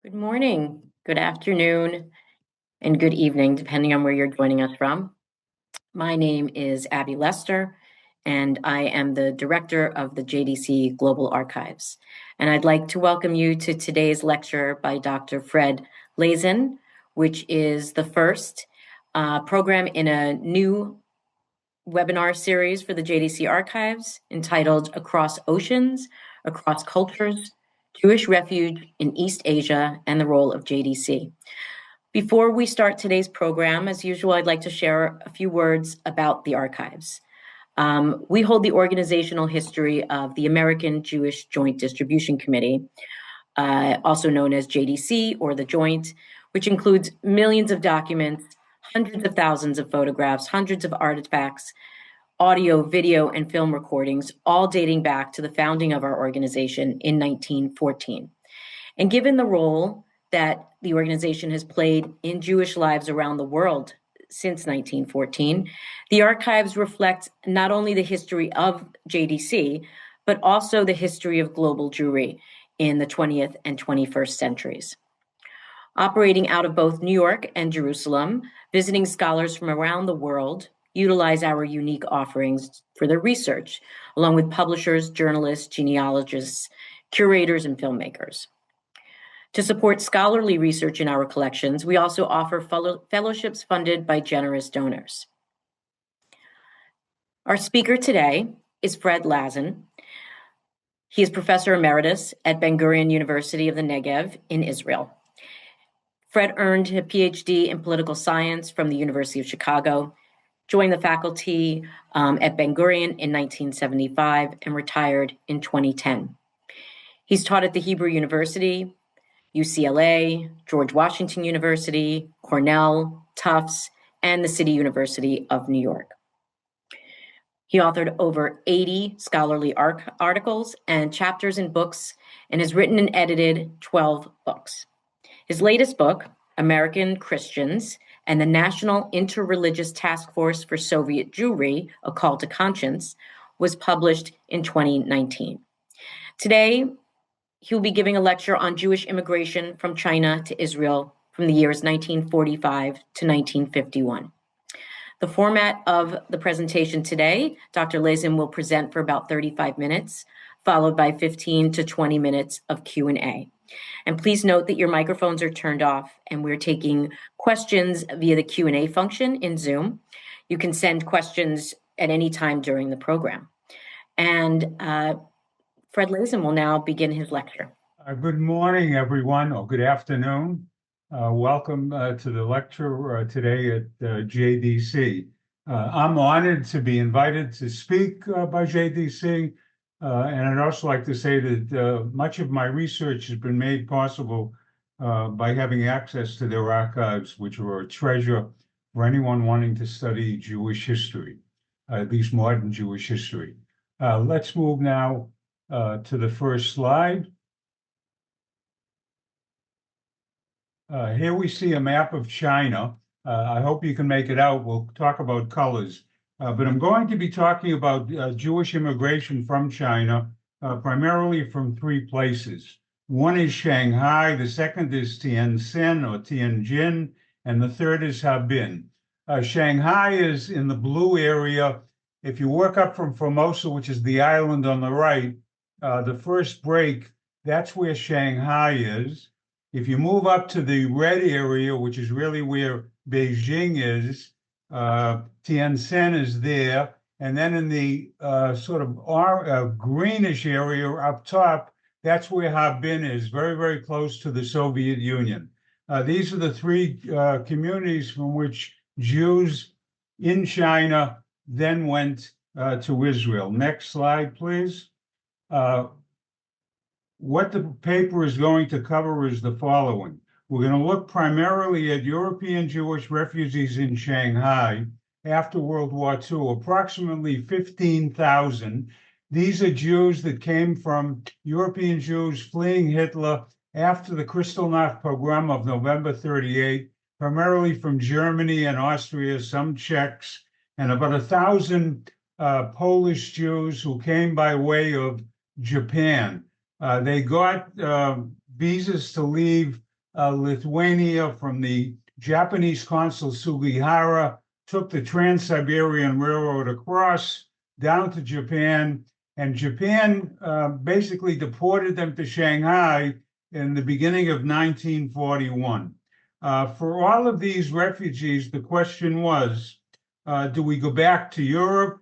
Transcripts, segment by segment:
Good morning, good afternoon, and good evening, depending on where you're joining us from. My name is Abby Lester, and I am the director of the JDC Global Archives. And I'd like to welcome you to today's lecture by Dr. Fred Lazin, which is the first program in a new webinar series for the JDC Archives entitled Across Oceans, Across Cultures, Jewish Refuge in East Asia and the Role of JDC. Before we start today's program, as usual, I'd like to share a few words about the archives. We hold the organizational history of the American Jewish Joint Distribution Committee, also known as JDC or the Joint, which includes millions of documents, hundreds of thousands of photographs, hundreds of artifacts, audio, video, and film recordings, all dating back to the founding of our organization in 1914. And given the role that the organization has played in Jewish lives around the world since 1914, the archives reflect not only the history of JDC, but also the history of global Jewry in the 20th and 21st centuries. Operating out of both New York and Jerusalem, visiting scholars from around the world utilize our unique offerings for their research, along with publishers, journalists, genealogists, curators, and filmmakers. To support scholarly research in our collections, we also offer fellowships funded by generous donors. Our speaker today is Fred Lazin. He is Professor Emeritus at Ben Gurion University of the Negev in Israel. Fred earned a PhD in political science from the University of Chicago, joined the faculty at Ben Gurion in 1975, and retired in 2010. He's taught at the Hebrew University, UCLA, George Washington University, Cornell, Tufts, and the City University of New York. He authored over 80 scholarly articles and chapters in books, and has written and edited 12 books. His latest book, American Christians and the National Interreligious Task Force for Soviet Jewry, A Call to Conscience, was published in 2019. Today, he'll be giving a lecture on Jewish immigration from China to Israel from the years 1945 to 1951. The format of the presentation today, Dr. Lazin will present for about 35 minutes, followed by 15 to 20 minutes of Q&A. And please note that your microphones are turned off and we're taking questions via the Q&A function in Zoom. You can send questions at any time during the program. And Fred Lazin will now begin his lecture. Good morning, everyone, or good afternoon. Welcome to the lecture today at JDC. I'm honored to be invited to speak by JDC. And I'd also like to say that much of my research has been made possible by having access to their archives, which are a treasure for anyone wanting to study Jewish history, at least modern Jewish history. Let's move now to the first slide. Here we see a map of China. I hope you can make it out. We'll talk about colors. But I'm going to be talking about Jewish immigration from China, primarily from three places. One is Shanghai, the second is Tianjin or Tianjin, and the third is Harbin. Shanghai is in the blue area. If you work up from Formosa, which is the island on the right, the first break, that's where Shanghai is. If you move up to the red area, which is really where Beijing is, Tianjin is there, and then in the sort of greenish area up top, that's where Harbin is, very, very close to the Soviet Union. These are the three communities from which Jews in China then went to Israel. Next slide, please. What the paper is going to cover is the following. We're going to look primarily at European Jewish refugees in Shanghai after World War II, approximately 15,000. These are Jews that came from European Jews fleeing Hitler after the Kristallnacht pogrom of November 38, primarily from Germany and Austria, some Czechs, and about 1,000 Polish Jews who came by way of Japan. They got visas to leave Lithuania, from the Japanese consul Sugihara, took the Trans-Siberian Railroad across down to Japan, and Japan basically deported them to Shanghai in the beginning of 1941. For all of these refugees, the question was, do we go back to Europe?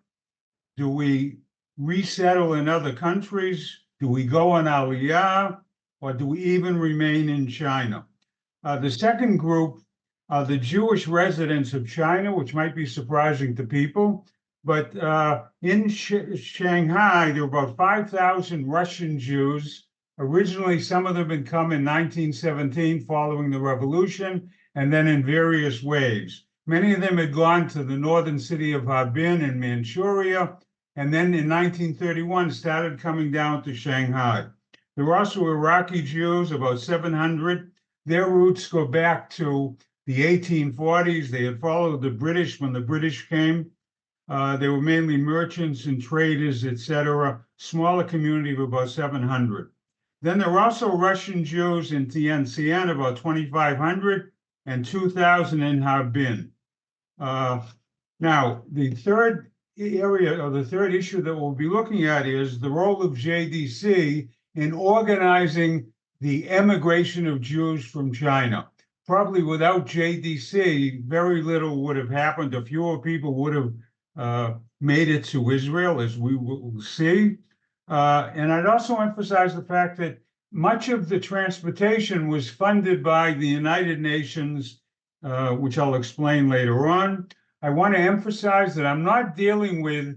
Do we resettle in other countries? Do we go on Aliyah? Or do we even remain in China? The second group are the Jewish residents of China, which might be surprising to people. But in Shanghai, there were about 5,000 Russian Jews. Originally, some of them had come in 1917 following the revolution, and then in various waves. Many of them had gone to the northern city of Harbin in Manchuria, and then in 1931 started coming down to Shanghai. There were also Iraqi Jews, about 700. Their roots go back to the 1840s. They had followed the British when the British came. They were mainly merchants and traders, etc. Smaller community of about 700. Then there were also Russian Jews in Tianjin, about 2,500, and 2,000 in Harbin. Now, the third area, or the third issue that we'll be looking at, is the role of JDC in organizing the emigration of Jews from China. Probably without JDC, very little would have happened, or fewer people would have made it to Israel, as we will see. And I'd also emphasize the fact that much of the transportation was funded by the United Nations, which I'll explain later on. I want to emphasize that I'm not dealing with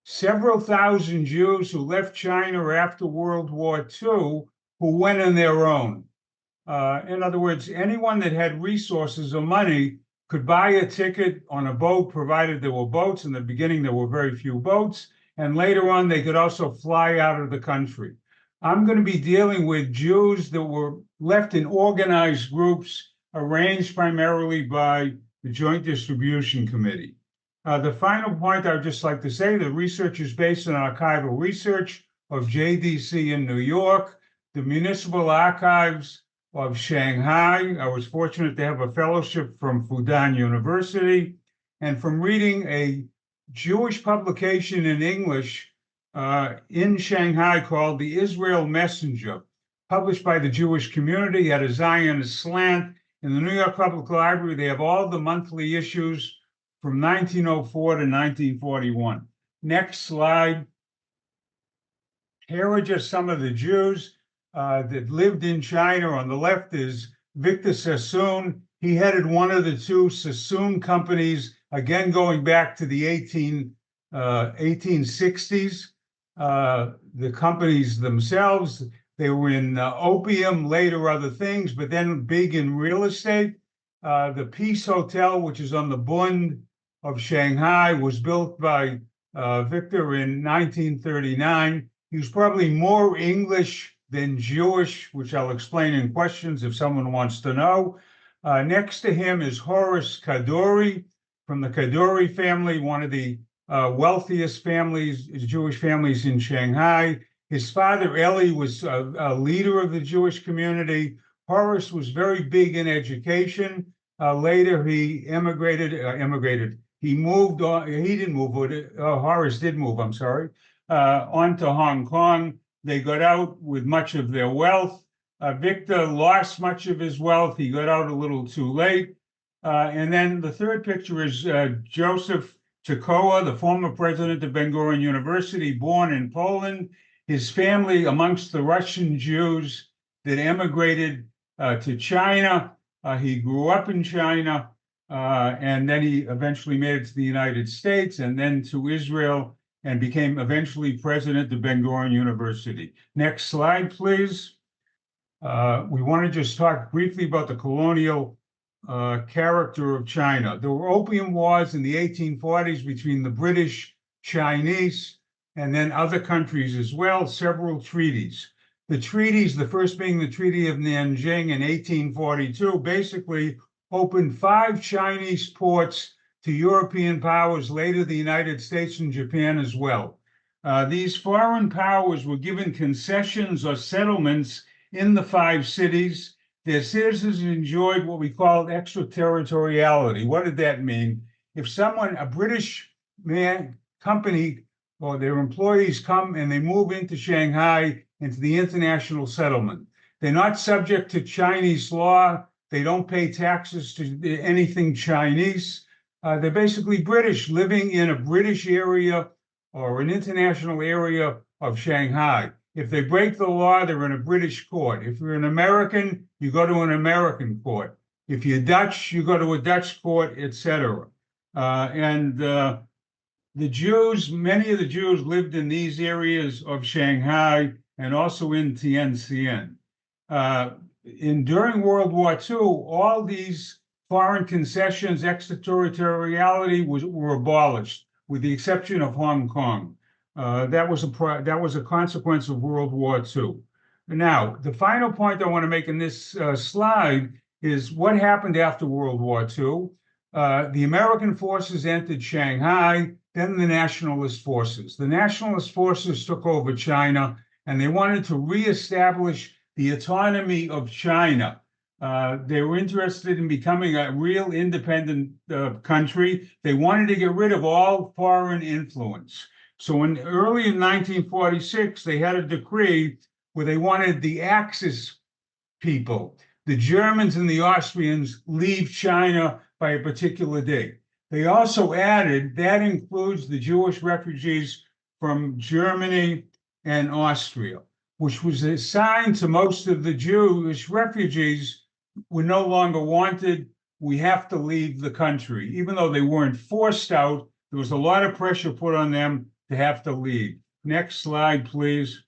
several thousand Jews who left China after World War II who went on their own. In other words, anyone that had resources or money could buy a ticket on a boat, provided there were boats. In the beginning, there were very few boats. And later on, they could also fly out of the country. I'm going to be dealing with Jews that were left in organized groups, arranged primarily by the Joint Distribution Committee. The final point I'd just like to say, the research is based on archival research of JDC in New York, the Municipal Archives of Shanghai. I was fortunate to have a fellowship from Fudan University, and from reading a Jewish publication in English in Shanghai called The Israel Messenger, published by the Jewish community at a Zionist slant. In the New York Public Library, they have all the monthly issues from 1904 to 1941. Next slide. Here are just some of the Jews that lived in China. On the left is Victor Sassoon. He headed one of the two Sassoon companies, again going back to the 1860s. The companies themselves, they were in opium, later other things, but then big in real estate. The Peace Hotel, which is on the Bund of Shanghai, was built by Victor in 1939. He was probably more English than Jewish, which I'll explain in questions if someone wants to know. Next to him is Horace Kadoorie from the Kadoorie family, one of the wealthiest families, Jewish families in Shanghai. His father, Eli, was a leader of the Jewish community. Horace was very big in education. Later, he immigrated. He moved on. He didn't move. Horace did move, I'm sorry, on to Hong Kong. They got out with much of their wealth. Victor lost much of his wealth. He got out a little too late. And then the third picture is Joseph Chokoa, the former president of Ben-Gurion University, born in Poland. His family, amongst the Russian Jews that emigrated to China. He grew up in China, and then he eventually made it to the United States and then to Israel and became eventually president of Ben-Gurion University. Next slide, please. We want to just talk briefly about the colonial character of China. There were opium wars in the 1840s between the British, Chinese, and then other countries as well, several treaties. The treaties, the first being the Treaty of Nanjing in 1842, basically opened 5 Chinese ports to European powers, later the United States and Japan as well. These foreign powers were given concessions or settlements in the 5 cities. Their citizens enjoyed what we call extraterritoriality. What did that mean? If a British company or their employees come and they move into Shanghai, into the international settlement, they're not subject to Chinese law. They don't pay taxes to anything Chinese. They're basically British, living in a British area or an international area of Shanghai. If they break the law, they're in a British court. If you're an American, you go to an American court. If you're Dutch, you go to a Dutch court, etc. The Jews, many of the Jews lived in these areas of Shanghai and also in Tianjin. During World War II, all these foreign concessions, extraterritoriality were abolished, with the exception of Hong Kong. That was a consequence of World War II. Now, the final point I want to make in this slide is what happened after World War II. The American forces entered Shanghai, then the nationalist forces. The nationalist forces took over China, and they wanted to reestablish the autonomy of China. They were interested in becoming a real independent country. They wanted to get rid of all foreign influence. So early in 1946, they had a decree where they wanted the Axis people, the Germans and the Austrians, leave China by a particular date. They also added that includes the Jewish refugees from Germany and Austria, which was a sign to most of the Jewish refugees were no longer wanted. We have to leave the country. Even though they weren't forced out, there was a lot of pressure put on them to have to leave. Next slide, please.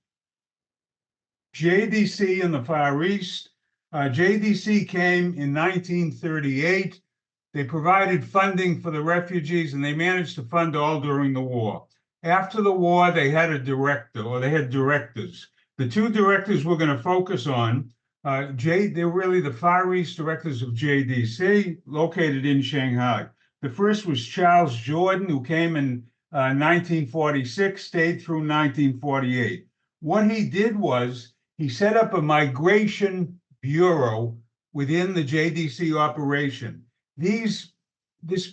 JDC in the Far East. JDC came in 1938. They provided funding for the refugees, and they managed to fund all during the war. After the war, they had a director, or they had directors. The two directors we're going to focus on, they're really the Far East directors of JDC, located in Shanghai. The first was Charles Jordan, who came in 1946, stayed through 1948. What he did was he set up a migration bureau within the JDC operation. This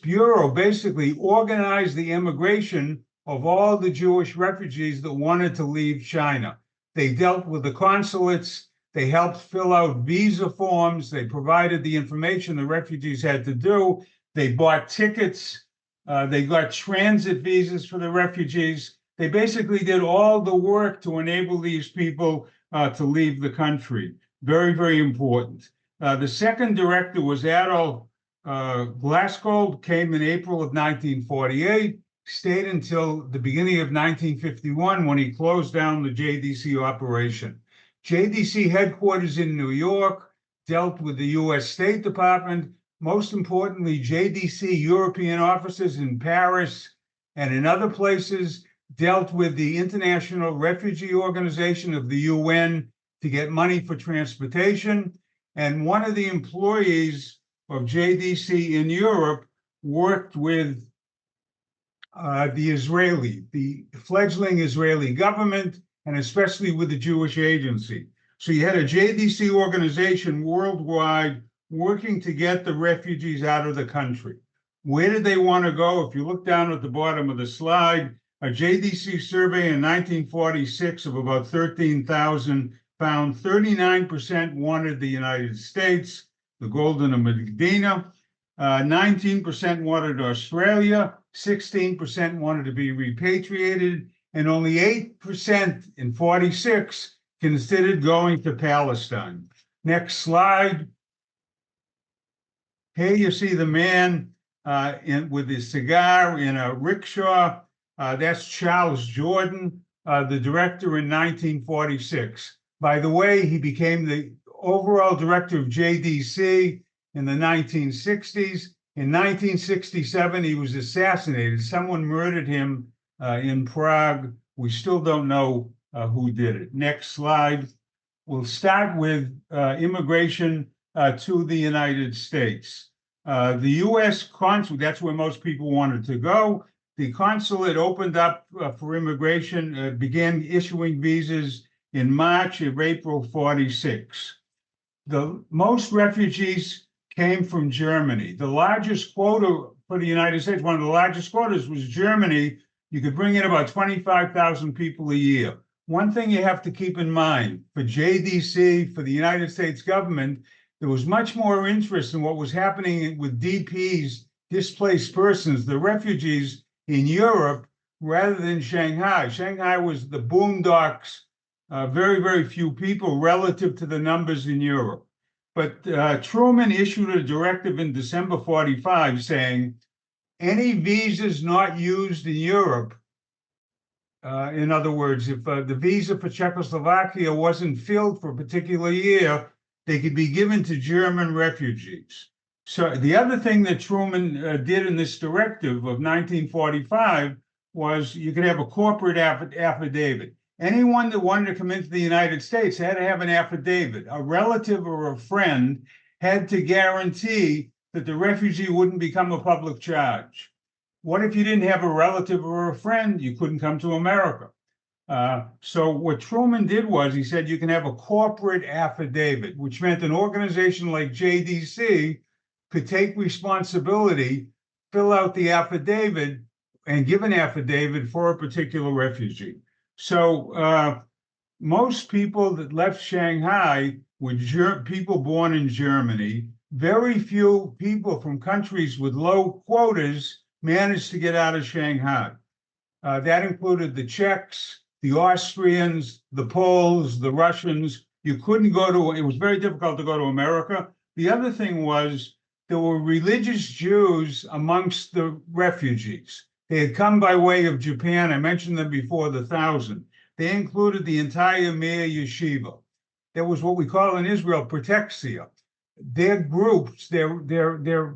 bureau basically organized the immigration of all the Jewish refugees that wanted to leave China. They dealt with the consulates. They helped fill out visa forms. They provided the information the refugees had to do. They bought tickets. They got transit visas for the refugees. They basically did all the work to enable these people to leave the country. Very, very important. The second director was Adolf Glassgold, came in April of 1948, stayed until the beginning of 1951 when he closed down the JDC operation. JDC headquarters in New York dealt with the U.S. State Department. Most importantly, JDC European offices in Paris and in other places dealt with the International Refugee Organization of the UN to get money for transportation. And one of the employees of JDC in Europe worked with the fledgling Israeli government, and especially with the Jewish agency. So you had a JDC organization worldwide working to get the refugees out of the country. Where did they want to go? If you look down at the bottom of the slide, a JDC survey in 1946 of about 13,000 found 39% wanted the United States, the Golden Medina, 19% wanted Australia, 16% wanted to be repatriated, and only 8% in 46 considered going to Palestine. Next slide. Here you see the man with his cigar in a rickshaw. That's Charles Jordan, the director in 1946. By the way, he became the overall director of JDC in the 1960s. In 1967, he was assassinated. Someone murdered him in Prague. We still don't know who did it. Next slide. We'll start with immigration to the United States. The U.S. consulate, that's where most people wanted to go. The consulate opened up for immigration, began issuing visas in March of April 46. The most refugees came from Germany. The largest quota for the United States, one of the largest quotas was Germany. You could bring in about 25,000 people a year. One thing you have to keep in mind for JDC, for the United States government, there was much more interest in what was happening with DPs, displaced persons, the refugees in Europe, rather than Shanghai. Shanghai was the boondocks, very, very few people relative to the numbers in Europe. But Truman issued a directive in December 45 saying any visas not used in Europe, in other words, if the visa for Czechoslovakia wasn't filled for a particular year, they could be given to German refugees. So the other thing that Truman did in this directive of 1945 was you could have a corporate affidavit. Anyone that wanted to come into the United States had to have an affidavit. A relative or a friend had to guarantee that the refugee wouldn't become a public charge. What if you didn't have a relative or a friend? You couldn't come to America. So what Truman did was he said you can have a corporate affidavit, which meant an organization like JDC could take responsibility, fill out the affidavit, and give an affidavit for a particular refugee. So most people that left Shanghai were people born in Germany. Very few people from countries with low quotas managed to get out of Shanghai. That included the Czechs, the Austrians, the Poles, the Russians. You couldn't go to, it was very difficult to go to America. The other thing was there were religious Jews amongst the refugees. They had come by way of Japan. I mentioned them before, the 1,000. They included the entire Meir Yeshiva. There was what we call in Israel protexia. Their groups, their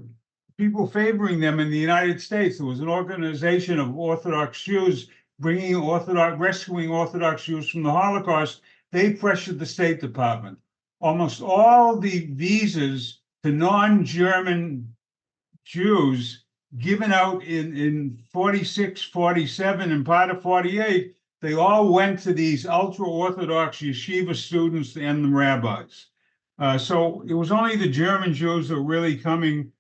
people favoring them in the United States. There was an organization of Orthodox Jews rescuing Orthodox Jews from the Holocaust. They pressured the State Department. Almost all the visas to non-German Jews given out in 46, 47, and part of 48, they all went to these ultra-Orthodox yeshiva students and the rabbis. So it was only the German Jews that were really coming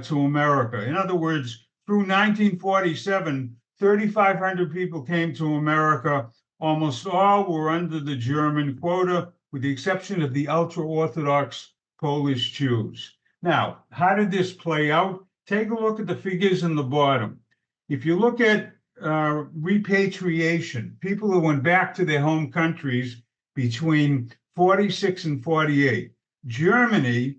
to America. In other words, through 1947, 3,500 people came to America. Almost all were under the German quota, with the exception of the ultra-Orthodox Polish Jews. Now, how did this play out? Take a look at the figures in the bottom. If you look at repatriation, people who went back to their home countries between 46 and 48, Germany,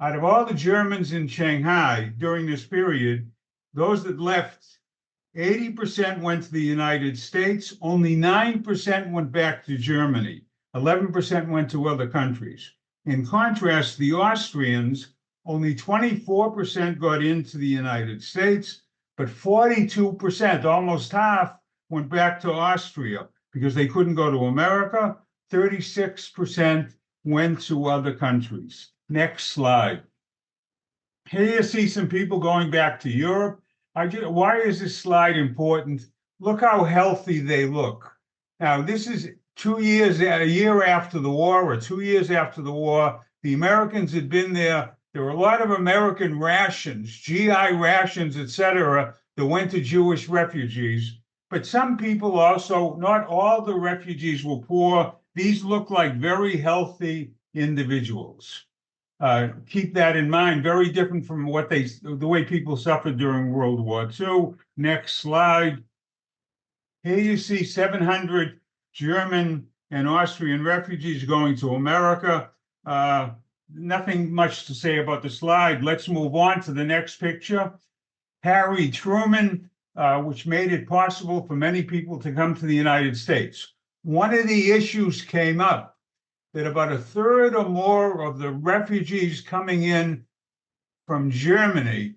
out of all the Germans in Shanghai during this period, those that left, 80% went to the United States, only 9% went back to Germany, 11% went to other countries. In contrast, the Austrians, only 24% got into the United States, but 42%, almost half, went back to Austria because they couldn't go to America. 36% went to other countries. Next slide. Here you see some people going back to Europe. Why is this slide important? Look how healthy they look. Now, this is a year after the war, or 2 years after the war. The Americans had been there. There were a lot of American rations, GI rations, etc., that went to Jewish refugees. But some people also, not all the refugees were poor. These look like very healthy individuals. Keep that in mind. Very different from the way people suffered during World War II. Next slide. Here you see 700 German and Austrian refugees going to America. Nothing much to say about the slide. Let's move on to the next picture. Harry Truman, which made it possible for many people to come to the United States. One of the issues came up that about a third or more of the refugees coming in from Germany,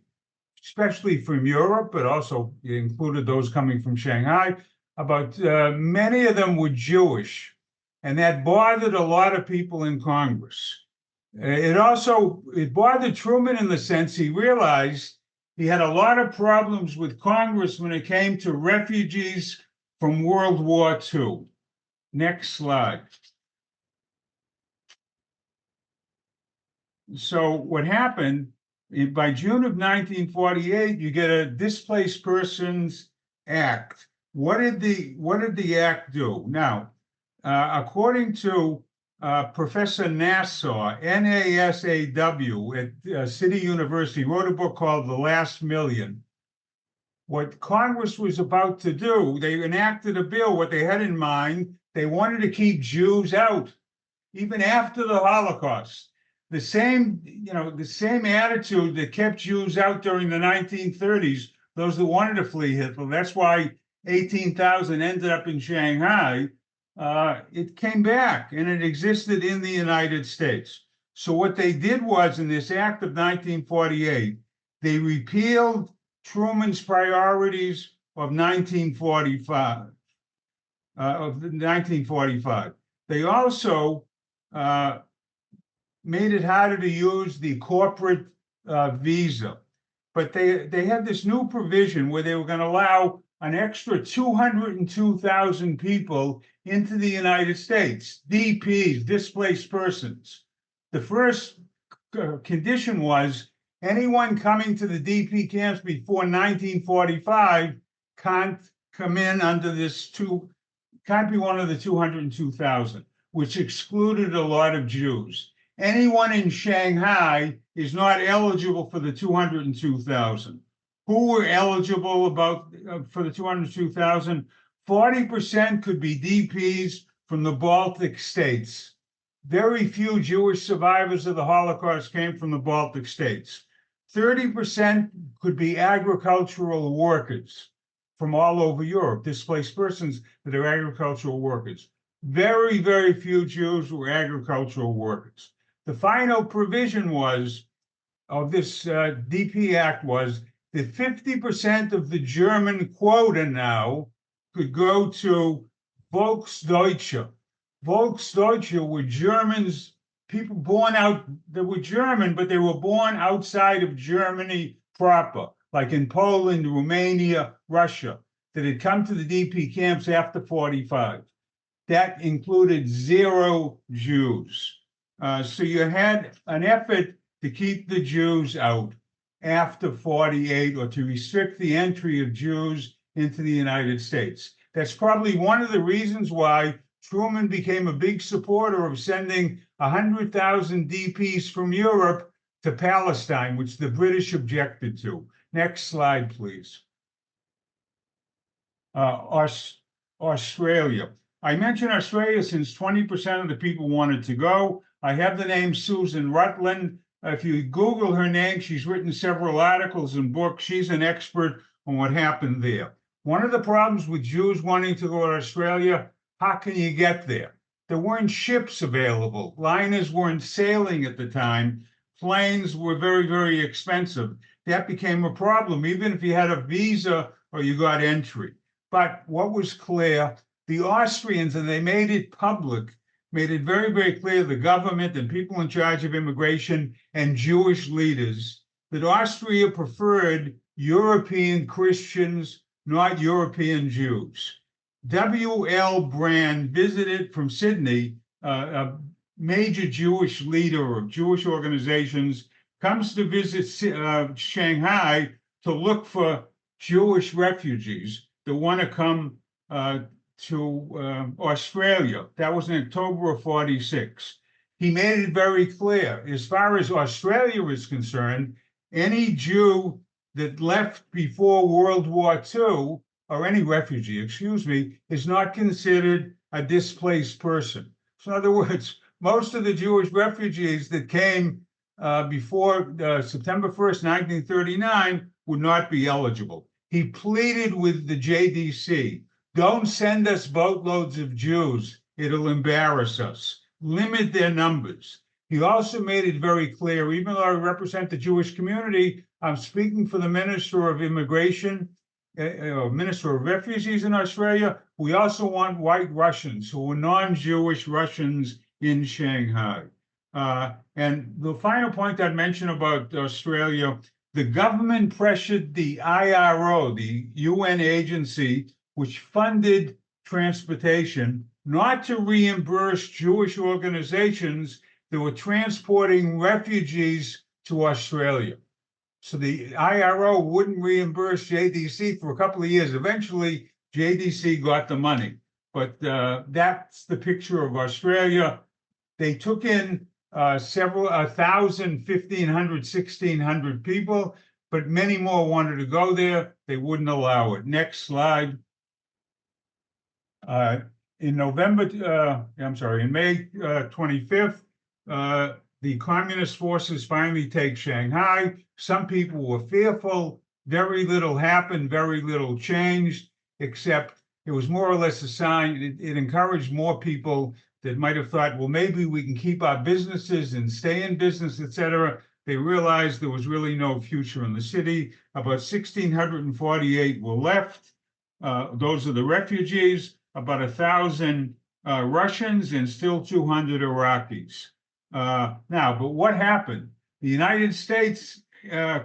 especially from Europe, but also included those coming from Shanghai, many of them were Jewish, and that bothered a lot of people in Congress. It bothered Truman in the sense he realized he had a lot of problems with Congress when it came to refugees from World War II. Next slide. So what happened, by June of 1948, you get a Displaced Persons Act. What did the act do? Now, according to Professor Nassau, Nasaw at City University, wrote a book called The Last Million. What Congress was about to do, they enacted a bill. What they had in mind, they wanted to keep Jews out, even after the Holocaust. The same attitude that kept Jews out during the 1930s, those that wanted to flee Hitler. That's why 18,000 ended up in Shanghai. It came back and it existed in the United States. So what they did was, in this act of 1948, they repealed Truman's priorities of 1945. They also made it harder to use the corporate visa. But they had this new provision where they were going to allow an extra 202,000 people into the United States, DPs, displaced persons. The first condition was anyone coming to the DP camps before 1945 can't come in under this can't be one of the 202,000, which excluded a lot of Jews. Anyone in Shanghai is not eligible for the 202,000. Who were eligible for the 202,000? 40% could be DPs from the Baltic states. Very few Jewish survivors of the Holocaust came from the Baltic states. 30% could be agricultural workers from all over Europe, displaced persons that are agricultural workers. Very, very few Jews were agricultural workers. The final provision of this DP Act was that 50% of the German quota now could go to Volksdeutsche. Volksdeutsche were Germans, people born out that were German, but they were born outside of Germany proper, like in Poland, Romania, Russia, that had come to the DP camps after 45. That included 0 Jews. So you had an effort to keep the Jews out after 48, or to restrict the entry of Jews into the United States. That's probably one of the reasons why Truman became a big supporter of sending 100,000 DPs from Europe to Palestine, which the British objected to. Next slide, please. Australia. I mentioned Australia since 20% of the people wanted to go. I have the name Susan Rutland. If you Google her name, she's written several articles and books. She's an expert on what happened there. One of the problems with Jews wanting to go to Australia, how can you get there? There weren't ships available. Liners weren't sailing at the time. Planes were very, very expensive. That became a problem, even if you had a visa or you got entry. But what was clear, the Austrians, and they made it public, made it very, very clear, the government and people in charge of immigration and Jewish leaders, that Austria preferred European Christians, not European Jews. W.L. Brand visited from Sydney, a major Jewish leader of Jewish organizations, comes to visit Shanghai to look for Jewish refugees that want to come to Australia. That was in October of 46. He made it very clear, as far as Australia is concerned, any Jew that left before World War II, or any refugee, is not considered a displaced person. So in other words, most of the Jewish refugees that came before September 1st, 1939, would not be eligible. He pleaded with the JDC, don't send us boatloads of Jews. It'll embarrass us. Limit their numbers. He also made it very clear, even though I represent the Jewish community, I'm speaking for the Minister of Immigration, Minister of Refugees in Australia. We also want white Russians who are non-Jewish Russians in Shanghai. And the final point I'd mention about Australia, the government pressured the IRO, the UN agency, which funded transportation, not to reimburse Jewish organizations They were transporting refugees to Australia. So the IRO wouldn't reimburse JDC for a couple of years. Eventually, JDC got the money. But that's the picture of Australia. They took in several, 1,000, 1,500, 1,600 people, but many more wanted to go there. They wouldn't allow it. Next slide. In May 25th, the communist forces finally take Shanghai. Some people were fearful. Very little happened, very little changed, except it was more or less a sign. It encouraged more people that might have thought, well, maybe we can keep our businesses and stay in business, etc. They realized there was really no future in the city. About 1,648 were left. Those are the refugees, about 1,000 Russians and still 200 Iraqis. But what happened? The United States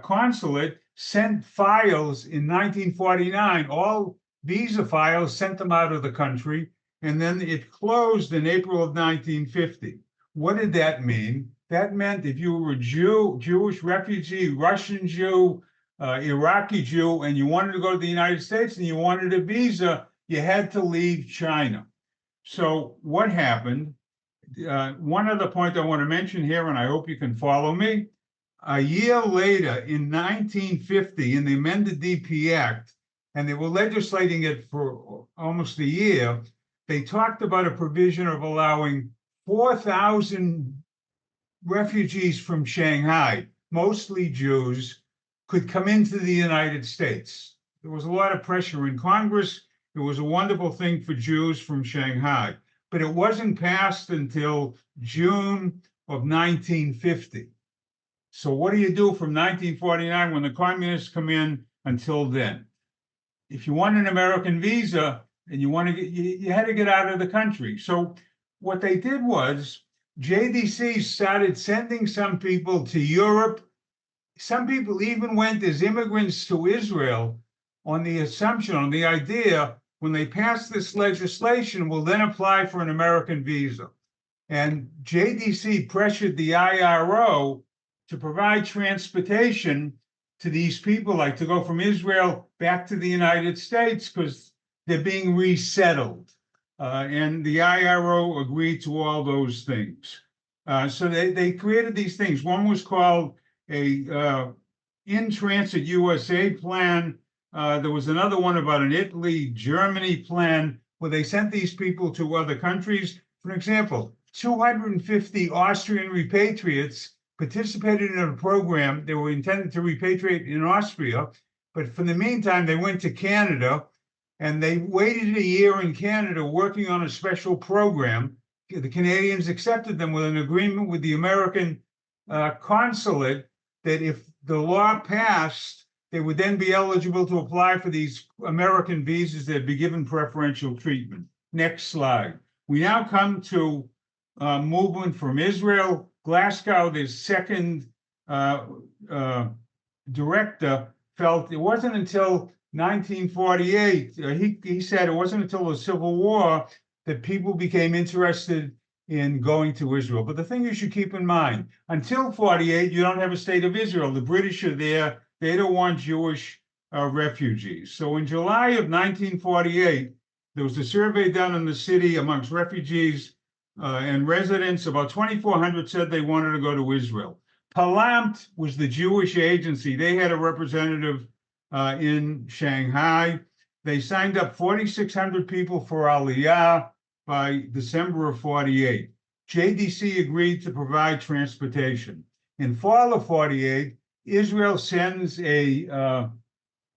consulate sent files in 1949, all visa files, sent them out of the country, and then it closed in April of 1950. What did that mean? That meant if you were a Jew, Jewish refugee, Russian Jew, Iraqi Jew, and you wanted to go to the United States and you wanted a visa, you had to leave China. So what happened? One other point I want to mention here, and I hope you can follow me. A year later, in 1950, in the amended DP Act, and they were legislating it for almost a year, they talked about a provision of allowing 4,000 refugees from Shanghai, mostly Jews, could come into the United States. There was a lot of pressure in Congress. It was a wonderful thing for Jews from Shanghai, but it wasn't passed until June of 1950. So what do you do from 1949 when the communists come in until then? If you want an American visa and you want to get, you had to get out of the country. So what they did was JDC started sending some people to Europe. Some people even went as immigrants to Israel on the assumption, on the idea, when they pass this legislation, we'll then apply for an American visa. And JDC pressured the IRO to provide transportation to these people, like to go from Israel back to the United States, because they're being resettled. And the IRO agreed to all those things. So they created these things. One was called a in-transit USA plan. There was another one about an Italy-Germany plan where they sent these people to other countries. For example, 250 Austrian repatriates participated in a program. They were intended to repatriate in Austria, but for the meantime, they went to Canada and they waited a year in Canada working on a special program. The Canadians accepted them with an agreement with the American consulate that if the law passed, they would then be eligible to apply for these American visas. They'd be given preferential treatment. Next slide. We now come to movement from Israel. Glasgow, the second director, felt it wasn't until 1948, he said it wasn't until the Civil War that people became interested in going to Israel. But the thing you should keep in mind, until 48, you don't have a state of Israel. The British are there. They don't want Jewish refugees. So in July of 1948, there was a survey done in the city amongst refugees and residents. About 2,400 said they wanted to go to Israel. Palamt was the Jewish agency. They had a representative in Shanghai. They signed up 4,600 people for Aliyah by December of 48. JDC agreed to provide transportation. In fall of 48, Israel sends a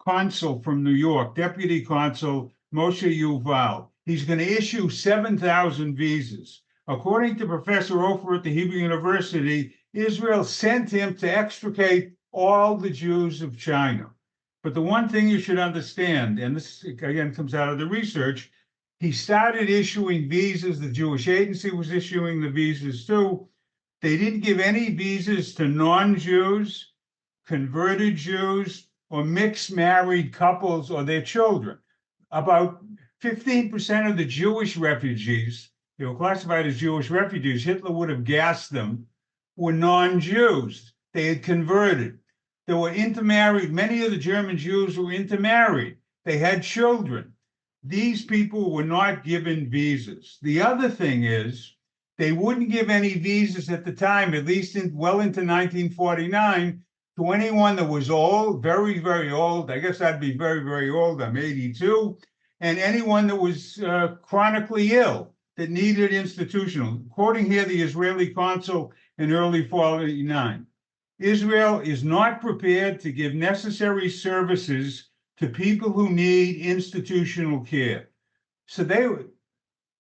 consul from New York, Deputy Consul Moshe Yuval. He's going to issue 7,000 visas. According to Professor Ofer at the Hebrew University, Israel sent him to extricate all the Jews of China. But the one thing you should understand, and this again comes out of the research, he started issuing visas. The Jewish agency was issuing the visas too. They didn't give any visas to non-Jews, converted Jews, or mixed married couples or their children. About 15% of the Jewish refugees they were classified as Jewish refugees, Hitler would have gassed them, were non-Jews. They had converted. They were intermarried. Many of the German Jews were intermarried. They had children. These people were not given visas. The other thing is, they wouldn't give any visas at the time, at least well into 1949, to anyone that was old, very, very old. I guess I'd be very, very old. I'm 82. And anyone that was chronically ill, that needed institutional. Quoting here the Israeli consul in early 49. Israel is not prepared to give necessary services to people who need institutional care. So they were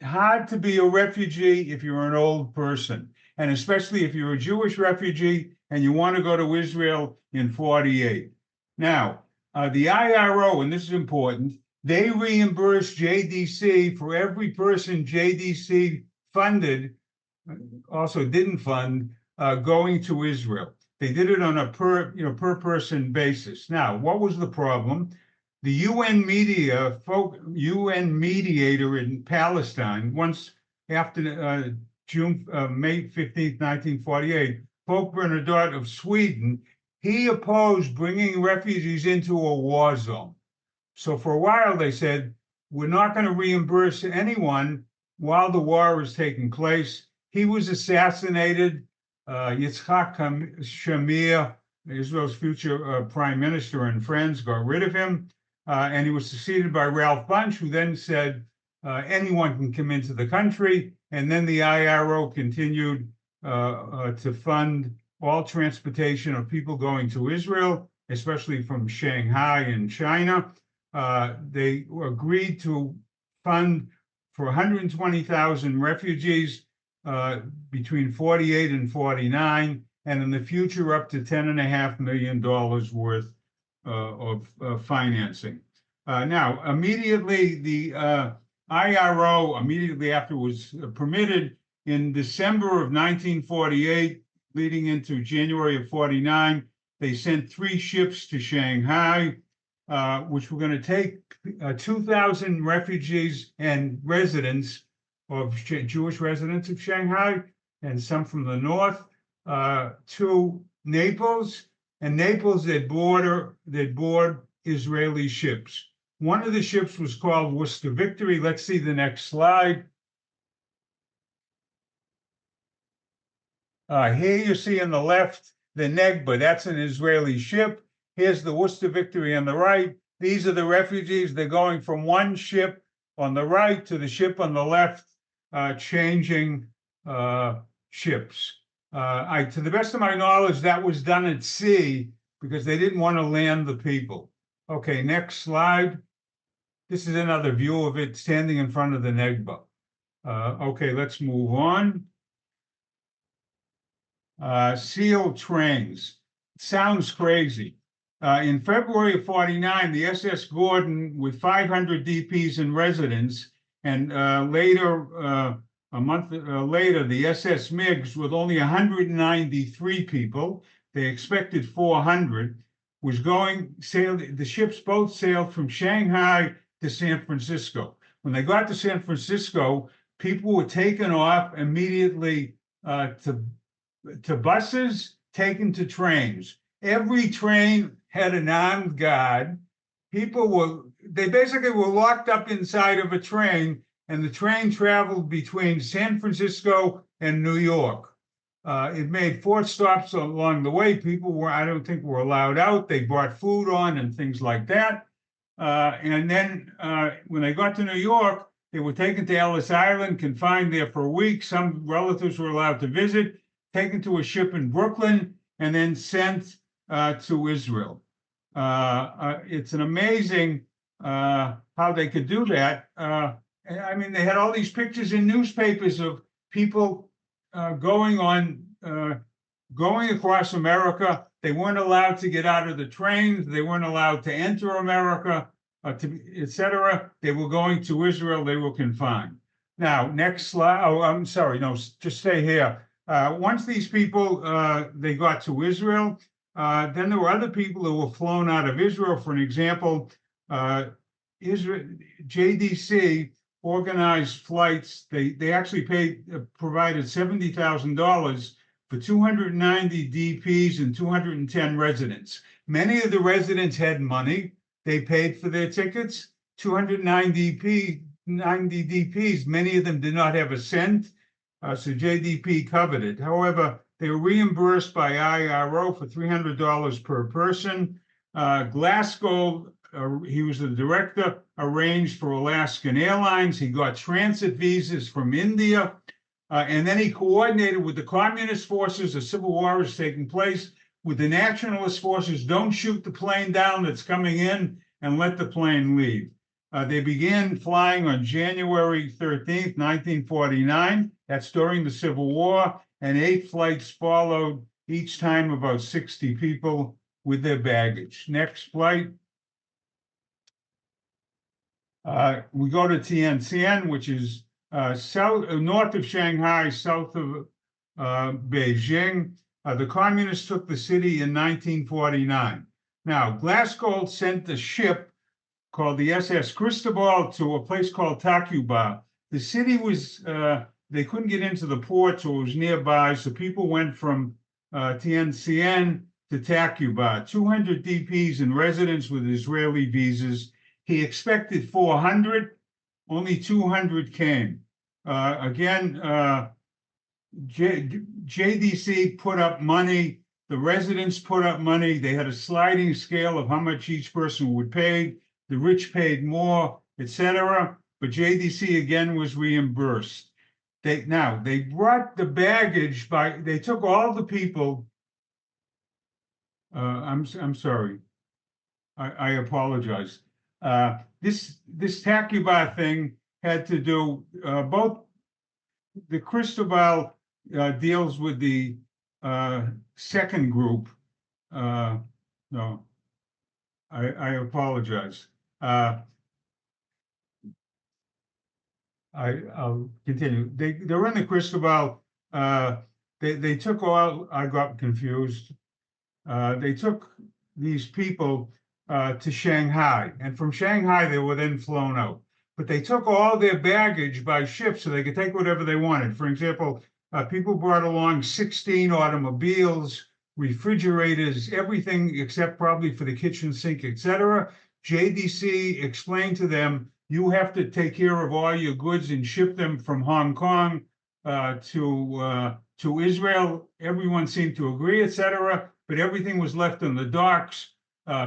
hard to be a refugee if you're an old person, and especially if you're a Jewish refugee and you want to go to Israel in 48. Now, the IRO, and this is important, they reimburse JDC for every person JDC funded, also didn't fund, going to Israel. They did it on a per person basis. Now, what was the problem? The UN mediator in Palestine, once after May 15th, 1948, Pope Bernadette of Sweden, he opposed bringing refugees into a war zone. So for a while, they said, we're not going to reimburse anyone while the war is taking place. He was assassinated. Yitzhak Shamir, Israel's future prime minister, and friends got rid of him. And he was succeeded by Ralph Bunche, who then said, anyone can come into the country. And then the IRO continued to fund all transportation of people going to Israel, especially from Shanghai and China. They agreed to fund for 120,000 refugees between 48 and 49, and in the future up to $10.5 million worth of financing. Now, immediately, the IRO, immediately after, was permitted in December of 1948, leading into January of 49. They sent 3 ships to Shanghai, which were going to take 2,000 refugees and residents of Jewish residents of Shanghai, and some from the north, to Naples. And Naples, they'd board Israeli ships. One of the ships was called Worcester Victory. Let's see the next slide. Here you see on the left the Negba. That's an Israeli ship. Here's the Worcester Victory on the right. These are the refugees. They're going from one ship on the right to the ship on the left, changing ships. To the best of my knowledge, that was done at sea because they didn't want to land the people. Okay, next slide. This is another view of it standing in front of the Negba. Okay, let's move on. Sealed trains. Sounds crazy. In February of 49, the SS Gordon, with 500 DPs and residents, and later, a month later, the SS Miggs, with only 193 people, they expected 400, was the ships both sailed from Shanghai to San Francisco. When they got to San Francisco, people were taken off immediately to buses, taken to trains. Every train had an armed guard. They basically were locked up inside of a train, and the train traveled between San Francisco and New York. It made 4 stops along the way. People I don't think were allowed out. They brought food on and things like that. And then when they got to New York, they were taken to Ellis Island, confined there for a week. Some relatives were allowed to visit, taken to a ship in Brooklyn, and then sent to Israel. It's an amazing how they could do that. I mean, they had all these pictures in newspapers of people going across America. They weren't allowed to get out of the trains. They weren't allowed to enter America, etc. They were going to Israel. They were confined. Now, next slide. Oh, I'm sorry. No, just stay here. Once these people, they got to Israel, then there were other people who were flown out of Israel. For an example, JDC organized flights. They actually provided $70,000 for 290 DPs and 210 residents. Many of the residents had money. They paid for their tickets. 290 90 DPs, many of them did not have a cent, so JDP covered it. However, they were reimbursed by IRO for $300 per person. Glasgow, he was the director, arranged for Alaskan Airlines. He got transit visas from India. And then he coordinated with the communist forces. A civil war is taking place with the nationalist forces. Don't shoot the plane down that's coming in and let the plane leave. They began flying on January 13th, 1949. That's during the Civil War. And 8 flights followed, each time about 60 people with their baggage. Next flight. We go to Tianjin, which is north of Shanghai, south of Beijing. The communists took the city in 1949. Now, Glasgow sent a ship called the SS Cristobal to a place called Tacuba. The city was, they couldn't get into the port, so it was nearby. So people went from Tianjin to Tacuba, 200 DPs and residents with Israeli visas. He expected 400, only 200 came. JDC put up money, the residents put up money. They had a sliding scale of how much each person would pay. The rich paid more, etc. But JDC again was reimbursed. They brought the baggage they took all the people. I'm sorry. I apologize. This Tacuba thing had to do both. The Cristobal deals with the second group. No, I apologize. I'll continue. They're in the Cristobal. They took all. I got confused. They took these people to Shanghai, and from Shanghai they were then flown out. But they took all their baggage by ship so they could take whatever they wanted. For example, people brought along 16 automobiles, refrigerators, everything except probably for the kitchen sink, etc. JDC explained to them, you have to take care of all your goods and ship them from Hong Kong to Israel. Everyone seemed to agree, etc. But everything was left on the docks.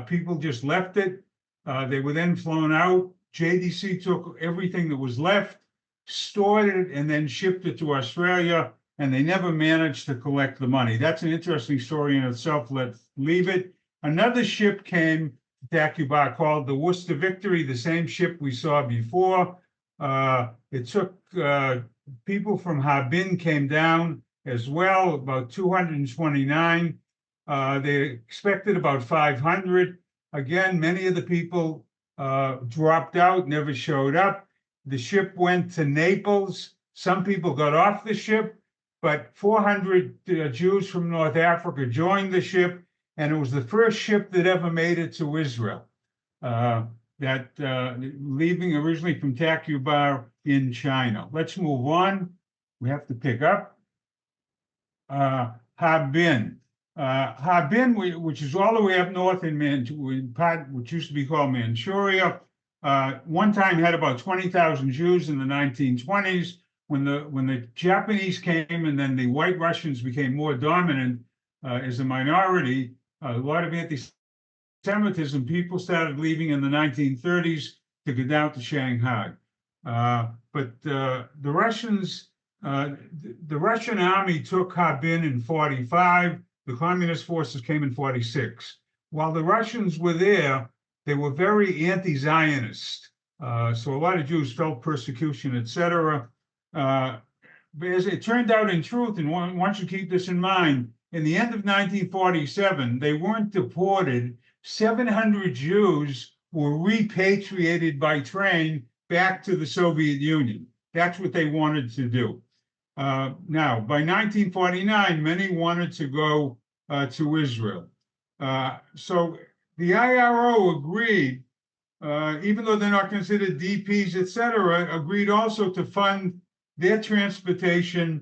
People just left it. They were then flown out. JDC took everything that was left, stored it, and then shipped it to Australia, and they never managed to collect the money. That's an interesting story in itself. Let's leave it. Another ship came to Tacuba called the Worcester Victory, the same ship we saw before. It took people from Harbin came down as well, about 229. They expected about 500. Again, many of the people dropped out, never showed up. The ship went to Naples. Some people got off the ship, but 400 Jews from North Africa joined the ship, and it was the first ship that ever made it to Israel, leaving originally from Tacuba in China. Let's move on. We have to pick up. Harbin. Harbin, which is all the way up north in which used to be called Manchuria, one time had about 20,000 Jews in the 1920s. When the Japanese came and then the White Russians became more dominant as a minority, a lot of anti-Semitism, people started leaving in the 1930s to go down to Shanghai. But the Russian army took Harbin in 1945. The communist forces came in 1946. While the Russians were there, they were very anti-Zionist. So a lot of Jews felt persecution, etc. But as it turned out in truth, and one should keep this in mind, in the end of 1947, they weren't deported. 700 Jews were repatriated by train back to the Soviet Union. That's what they wanted to do. Now, by 1949, many wanted to go to Israel. So the IRO agreed even though they're not considered DPs, etc., agreed also to fund their transportation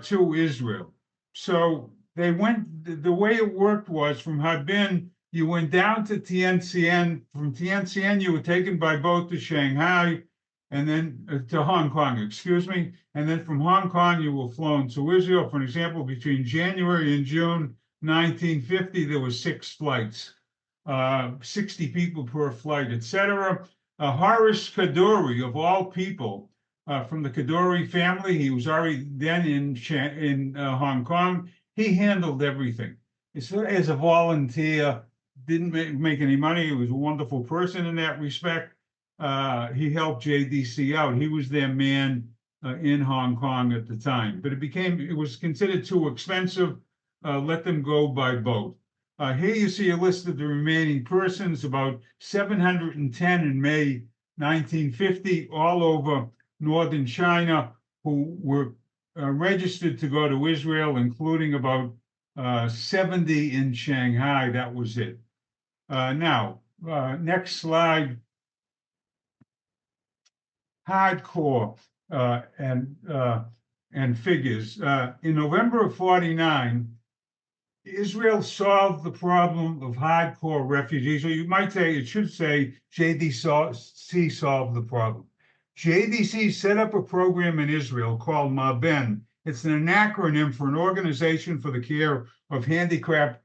to Israel. So they went, the way it worked was from Harbin, you went down to Tientien. From Tientien, you were taken by boat to Shanghai and then to Hong Kong, excuse me. And then from Hong Kong, you were flown to Israel. For example, between January and June 1950, there were 6 flights. 60 people per flight, etc. Horace Kadoorie, of all people, from the Kadoorie family, he was already then in Hong Kong. He handled everything. As a volunteer, didn't make any money. He was a wonderful person in that respect. He helped JDC out. He was their man in Hong Kong at the time, but it was considered too expensive. Let them go by boat. Here you see a list of the remaining persons, about 710 in May 1950, all over northern China, who were registered to go to Israel, including about 70 in Shanghai. That was it. Now, next slide. Hardcore and figures. In November of 49, Israel solved the problem of hardcore refugees, or you might say, it should say JDC solved the problem. JDC set up a program in Israel called MABEN. It's an acronym for an organization for the care of handicapped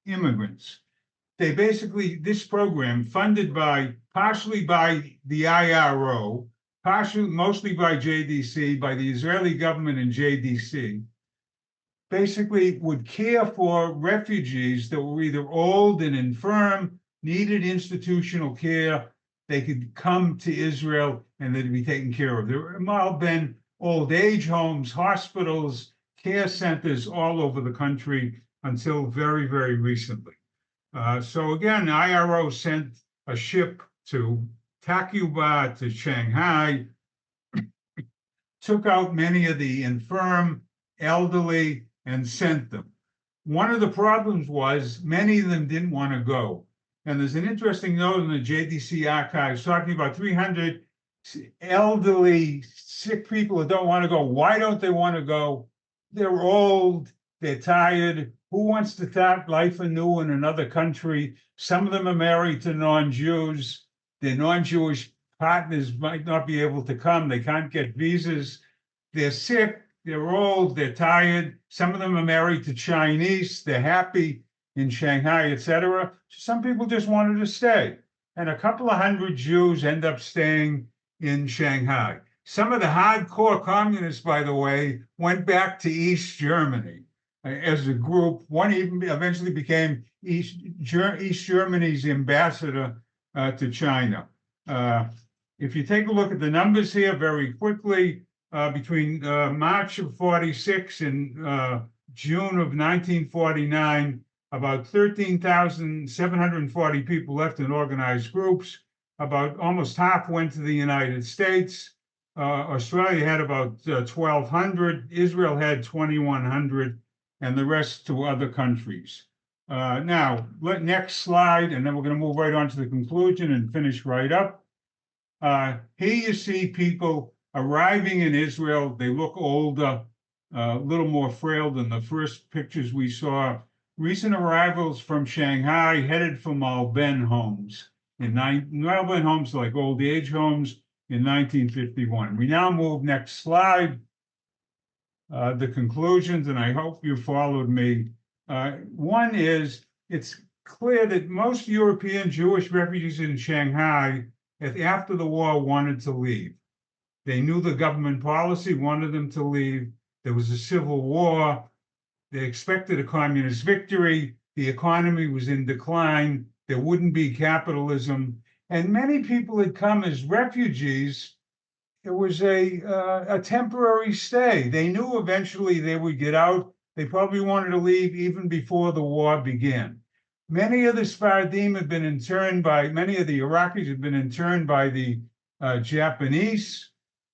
immigrants. This program, funded partially by the IRO, mostly by JDC, by the Israeli government and JDC, basically would care for refugees that were either old and infirm, needed institutional care. They could come to Israel and they'd be taken care of. There have all been old age homes, hospitals, care centers all over the country until very, very recently. So again, IRO sent a ship to Tacuba, to Shanghai, took out many of the infirm, elderly, and sent them. One of the problems was many of them didn't want to go. And there's an interesting note in the JDC archives talking about 300 elderly, sick people that don't want to go. Why don't they want to go? They're old, they're tired. Who wants to start life anew in another country? Some of them are married to non-Jews. Their non-Jewish partners might not be able to come. They can't get visas. They're sick. They're old, they're tired. Some of them are married to Chinese. They're happy in Shanghai, etc. Some people just wanted to stay. And a couple of hundred Jews end up staying in Shanghai. Some of the hardcore communists, by the way, went back to East Germany as a group. One even eventually became East Germany's ambassador to China. If you take a look at the numbers here very quickly, between March of 46 and June of 1949, about 13,740 people left in organized groups. About almost half went to the United States. Australia had about 1,200. Israel had 2,100, and the rest to other countries. Now, next slide, and then we're going to move right on to the conclusion and finish right up. Here you see people arriving in Israel. They look older, a little more frail than the first pictures we saw. Recent arrivals from Shanghai headed for Malben homes. Malben homes like old age homes in 1951. We now move next slide. The conclusions, and I hope you followed me. One is, it's clear that most European Jewish refugees in Shanghai after the war wanted to leave. They knew the government policy wanted them to leave. There was a civil war. They expected a communist victory. The economy was in decline. There wouldn't be capitalism. And many people had come as refugees. It was a temporary stay. They knew eventually they would get out. They probably wanted to leave even before the war began. Many of the Sephardim had been interned many of the Iraqis had been interned by the Japanese.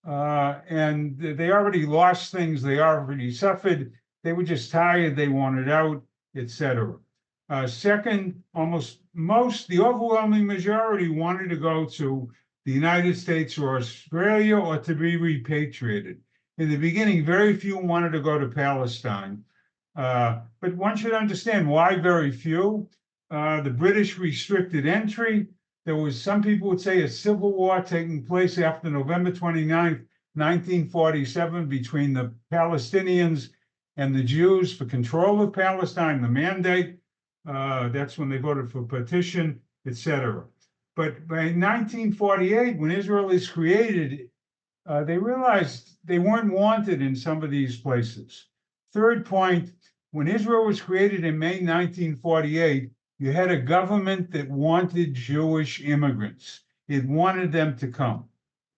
And they already lost things. They already suffered. They were just tired. They wanted out, etc. Second, the overwhelming majority wanted to go to the United States or Australia or to be repatriated. In the beginning, very few wanted to go to Palestine. But one should understand why very few. The British restricted entry. There was, some people would say, a civil war taking place after November 29th, 1947, between the Palestinians and the Jews for control of Palestine, the Mandate. That's when they voted for partition, etc. But by 1948, when Israel is created, they realized they weren't wanted in some of these places. Third point, when Israel was created in May 1948, you had a government that wanted Jewish immigrants. It wanted them to come.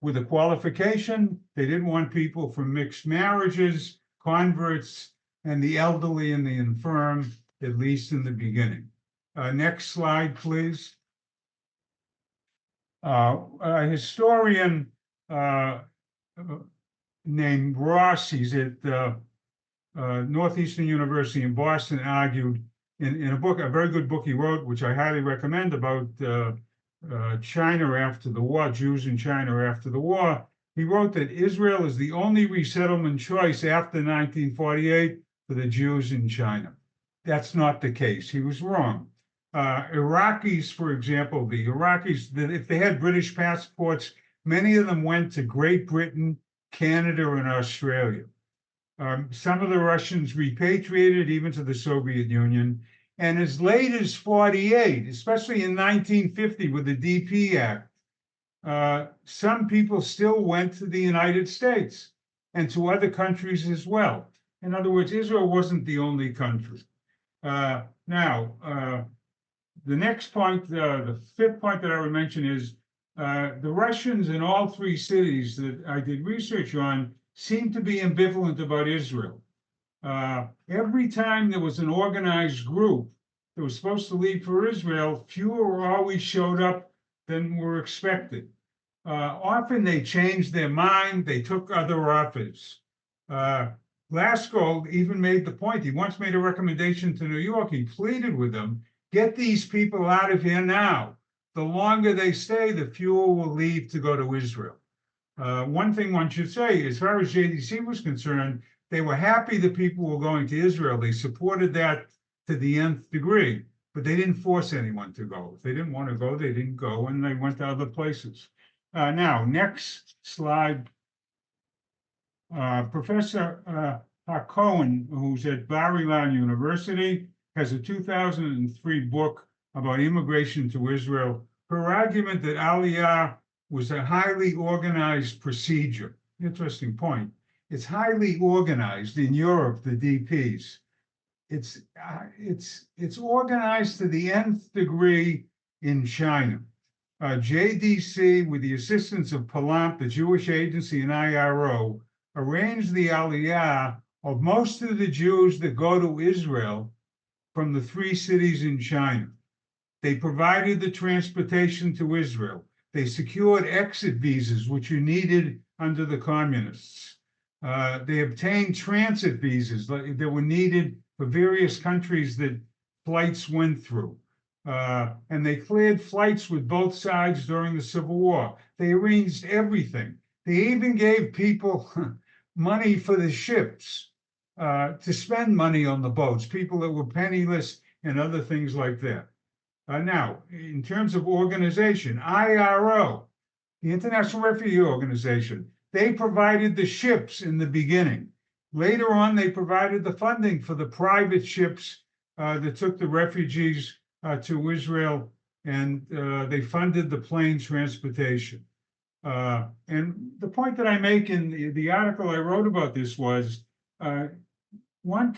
With a qualification, they didn't want people from mixed marriages, converts, and the elderly and the infirm, at least in the beginning. Next slide, please. A historian named Ross, he's at Northeastern University in Boston, argued in a book, a very good book he wrote, which I highly recommend, about China after the war, Jews in China after the war. He wrote that Israel is the only resettlement choice after 1948 for the Jews in China. That's not the case. He was wrong. Iraqis, for example, the Iraqis, if they had British passports, many of them went to Great Britain, Canada, and Australia. Some of the Russians repatriated even to the Soviet Union. And as late as 48, especially in 1950 with the DP Act, some people still went to the United States and to other countries as well. In other words, Israel wasn't the only country. Now, the next point, the fifth point that I would mention is the Russians in all three cities that I did research on seem to be ambivalent about Israel. Every time there was an organized group that was supposed to leave for Israel, fewer always showed up than were expected. Often they changed their mind, they took other offers. Glasgow even made the point, he once made a recommendation to New York, he pleaded with them, get these people out of here now. The longer they stay, the fewer will leave to go to Israel. One thing one should say, as far as JDC was concerned, they were happy that people were going to Israel. They supported that to the nth degree, but they didn't force anyone to go. If they didn't want to go, they didn't go, and they went to other places. Now, next slide. Professor Cohen, who's at Bar-Ilan University, has a 2003 book about immigration to Israel. Her argument that Aliyah was a highly organized procedure. Interesting point. It's highly organized in Europe, the DPs. It's organized to the nth degree in China. JDC, with the assistance of Palamp, the Jewish Agency, and IRO, arranged the Aliyah of most of the Jews that go to Israel from the three cities in China. They provided the transportation to Israel. They secured exit visas, which you needed under the communists. They obtained transit visas that were needed for various countries that flights went through. And they cleared flights with both sides during the Civil War. They arranged everything. They even gave people money for the ships to spend money on the boats, people that were penniless and other things like that. Now, in terms of organization, IRO, the International Refugee Organization, they provided the ships in the beginning. Later on, they provided the funding for the private ships that took the refugees to Israel, and they funded the plane transportation. And the point that I make in the article I wrote about this was, one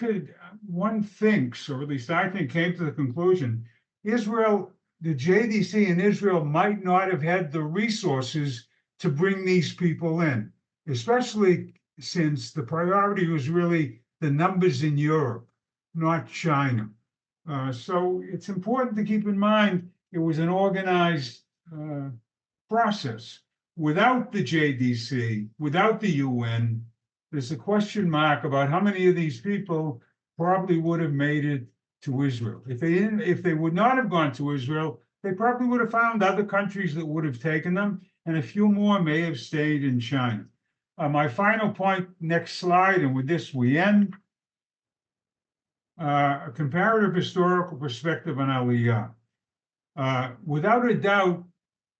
thinks, or at least I think, came to the conclusion, Israel, the JDC in Israel might not have had the resources to bring these people in, especially since the priority was really the numbers in Europe, not China. So it's important to keep in mind it was an organized process. Without the JDC, without the UN, there's a question mark about how many of these people probably would have made it to Israel. If they would not have gone to Israel, they probably would have found other countries that would have taken them, and a few more may have stayed in China. My final point, next slide, and with this we end. A comparative historical perspective on Aliyah. Without a doubt,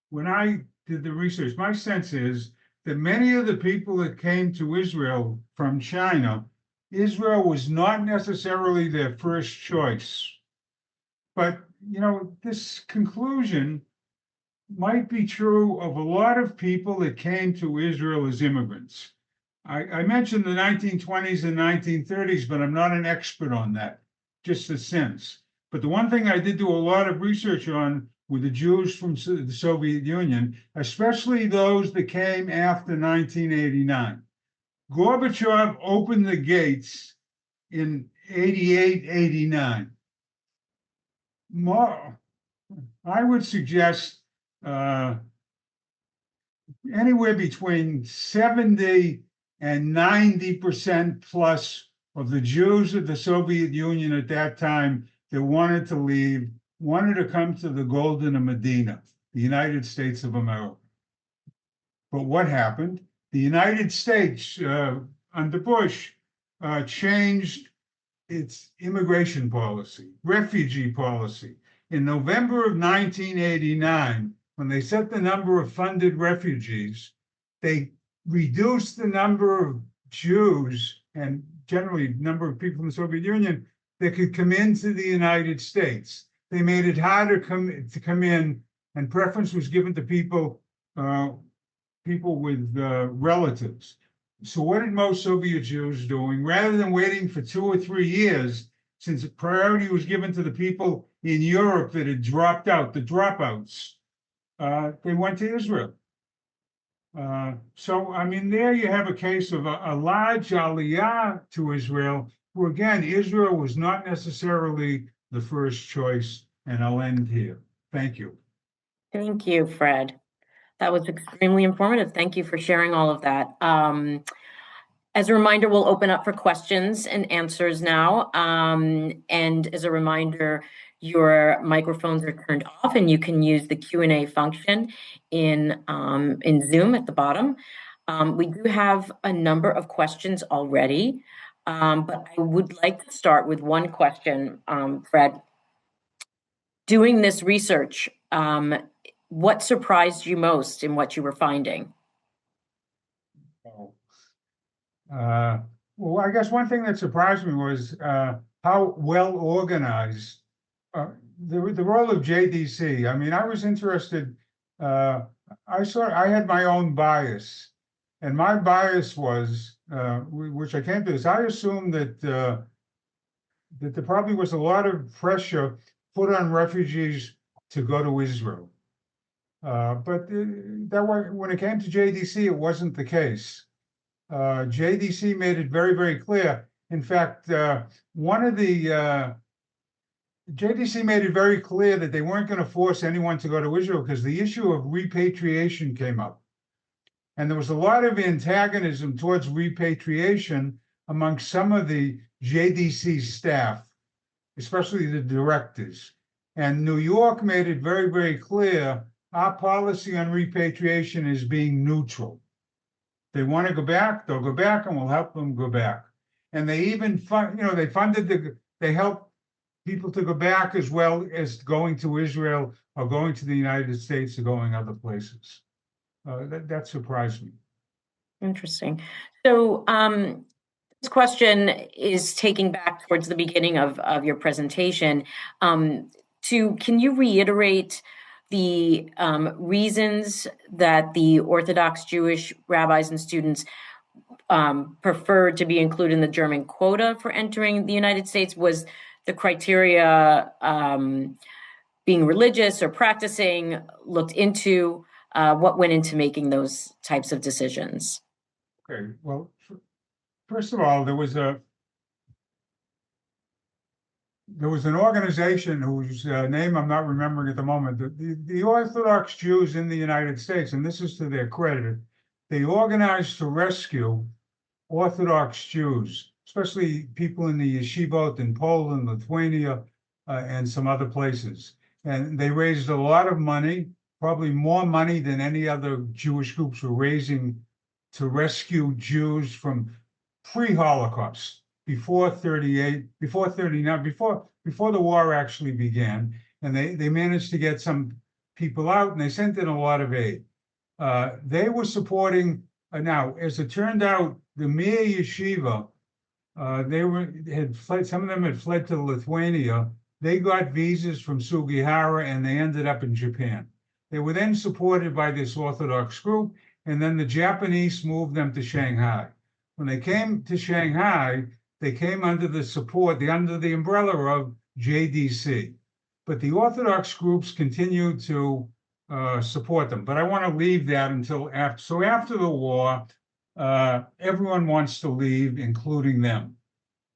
when I did the research, my sense is that many of the people that came to Israel from China, Israel was not necessarily their first choice. But, this conclusion might be true of a lot of people that came to Israel as immigrants. I mentioned the 1920s and 1930s, but I'm not an expert on that, just a sense. But the one thing I did do a lot of research on were the Jews from the Soviet Union, especially those that came after 1989. Gorbachev opened the gates in 88, 89. I would suggest anywhere between 70 and 90% plus of the Jews of the Soviet Union at that time that wanted to leave, wanted to come to the Golden Medina, the United States of America. But what happened? The United States, under Bush, changed its immigration policy, refugee policy. In November of 1989, when they set the number of funded refugees, they reduced the number of Jews and generally number of people from the Soviet Union that could come into the United States. They made it harder to come in, and preference was given to people with relatives. So what did most Soviet Jews doing? Rather than waiting for 2 or 3 years, since priority was given to the people in Europe that had dropped out, the dropouts, they went to Israel. So, there you have a case of a large aliyah to Israel, where again, Israel was not necessarily the first choice, and I'll end here. Thank you. Thank you, Fred. That was extremely informative. Thank you for sharing all of that. As a reminder, we'll open up for questions and answers now. And as a reminder, your microphones are turned off, and you can use the Q&A function in Zoom at the bottom. We do have a number of questions already, but I would like to start with one question, Fred. Doing this research, what surprised you most in what you were finding? Well, I guess one thing that surprised me was how well organized the role of JDC. I was interested. I had my own bias, and my bias was, which I came to this. I assumed that there probably was a lot of pressure put on refugees to go to Israel. But when it came to JDC, it wasn't the case. JDC made it very, very clear. In fact, JDC made it very clear that they weren't going to force anyone to go to Israel because the issue of repatriation came up. And there was a lot of antagonism towards repatriation among some of the JDC staff, especially the directors. And New York made it very, very clear our policy on repatriation is being neutral. They want to go back, they'll go back, and we'll help them go back. And they even they help people to go back as well as going to Israel or going to the United States or going other places. That surprised me. Interesting. So this question is taking back towards the beginning of your presentation. Can you reiterate the reasons that the Orthodox Jewish rabbis and students preferred to be included in the German quota for entering the United States? Was the criteria being religious or practicing looked into? What went into making those types of decisions? Okay, well, first of all, there was an organization whose name I'm not remembering at the moment, the Orthodox Jews in the United States, and this is to their credit, they organized to rescue Orthodox Jews, especially people in the yeshivot in Poland, Lithuania, and some other places. And they raised a lot of money, probably more money than any other Jewish groups were raising to rescue Jews from pre-Holocaust, before 38, before 39, before the war actually began. And they managed to get some people out, and they sent in a lot of aid. They were supporting, now, as it turned out, the Mir Yeshiva, had fled, some of them had fled to Lithuania. They got visas from Sugihara and they ended up in Japan. They were then supported by this Orthodox group, and then the Japanese moved them to Shanghai. When they came to Shanghai, they came under the support, under the umbrella of JDC. But the Orthodox groups continued to support them. But I want to leave that until after. So after the war, everyone wants to leave, including them.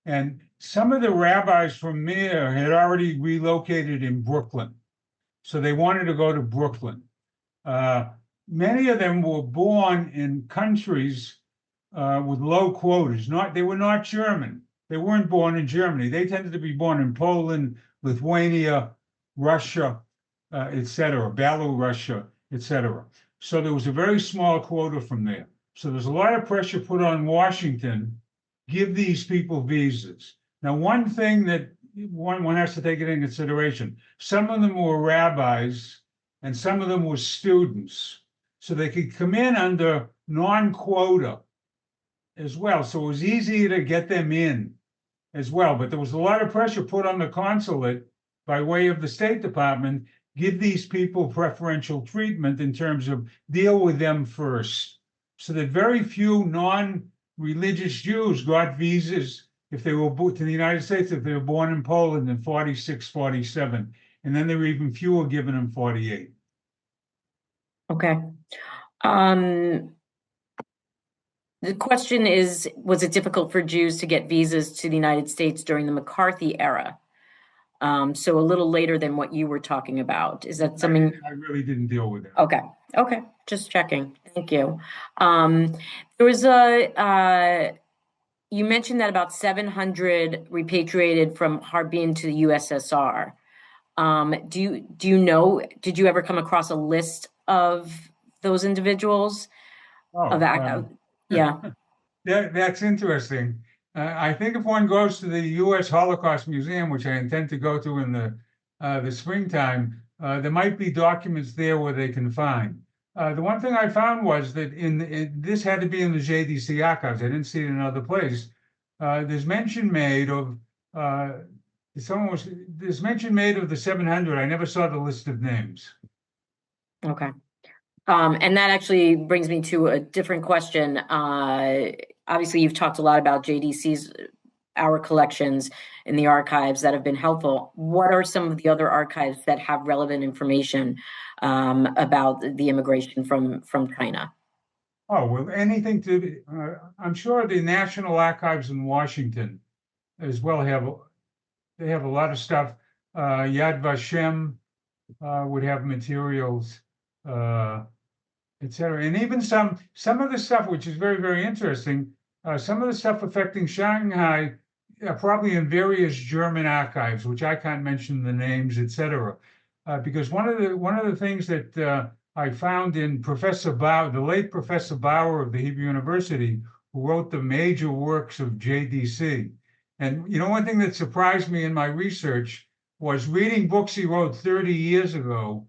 And some of the rabbis from Mir had already relocated in Brooklyn. So they wanted to go to Brooklyn. Many of them were born in countries with low quotas. They were not German. They weren't born in Germany. They tended to be born in Poland, Lithuania, Russia, etc., Belarus, etc. So there was a very small quota from there. So there's a lot of pressure put on Washington, give these people visas. Now, one thing that one has to take it into consideration, some of them were rabbis and some of them were students. So they could come in under non-quota as well. So it was easy to get them in as well. But there was a lot of pressure put on the consulate by way of the State Department, give these people preferential treatment in terms of deal with them first. So that very few non-religious Jews got visas if they were to the United States, if they were born in Poland in 46, 47. And then there were even fewer given in 48. Okay. The question is, was it difficult for Jews to get visas to the United States during the McCarthy era? So a little later than what you were talking about. Is that something? I really didn't deal with that. Okay. Just checking. Thank you. There was you mentioned that about 700 repatriated from Harbin to the USSR. Do you know, did you ever come across a list of those individuals? Yeah. That's interesting. I think if one goes to the U.S. Holocaust Museum, which I intend to go to in the springtime, there might be documents there where they can find. The one thing I found was that this had to be in the JDC archives. I didn't see it in another place. There's mention made of there's mention made of the 700. I never saw the list of names. Okay. And that actually brings me to a different question. Obviously, you've talked a lot about JDC's, our collections in the archives that have been helpful. What are some of the other archives that have relevant information about the immigration from China? Oh, well, anything to, I'm sure the National Archives in Washington as well they have a lot of stuff. Yad Vashem would have materials, etc. And even some of the stuff, which is very, very interesting, some of the stuff affecting Shanghai are probably in various German archives, which I can't mention the names, etc. Because one of the things that I found in Professor Bauer, the late Professor Bauer of the Hebrew University, who wrote the major works of JDC. And you know, one thing that surprised me in my research was reading books he wrote 30 years ago.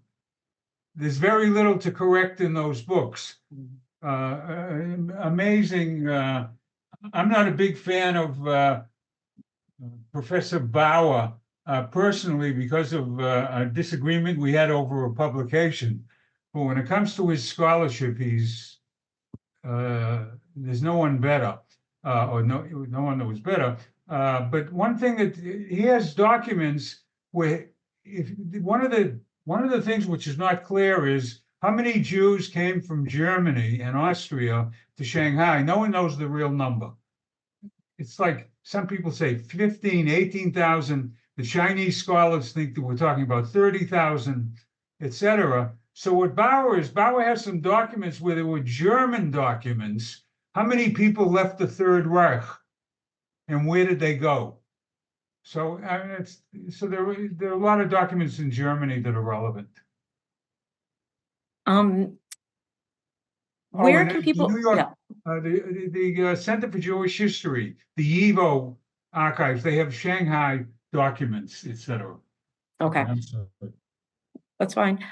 There's very little to correct in those books. Amazing. I'm not a big fan of Professor Bauer personally because of a disagreement we had over a publication. But when it comes to his scholarship, there's no one better, or no one that was better. But one thing that he has documents where, one of the things which is not clear is how many Jews came from Germany and Austria to Shanghai. No one knows the real number. It's like some people say 15, 18,000. The Chinese scholars think that we're talking about 30,000, etc. So what Bauer has some documents where there were German documents. How many people left the Third Reich and where did they go? So I mean, there are a lot of documents in Germany that are relevant. Um, Oh, where and can the New people, York, yeah, the Center for Jewish History, the YIVO archives, they have Shanghai documents, etc. Okay, okay, I'm sorry. that's fine.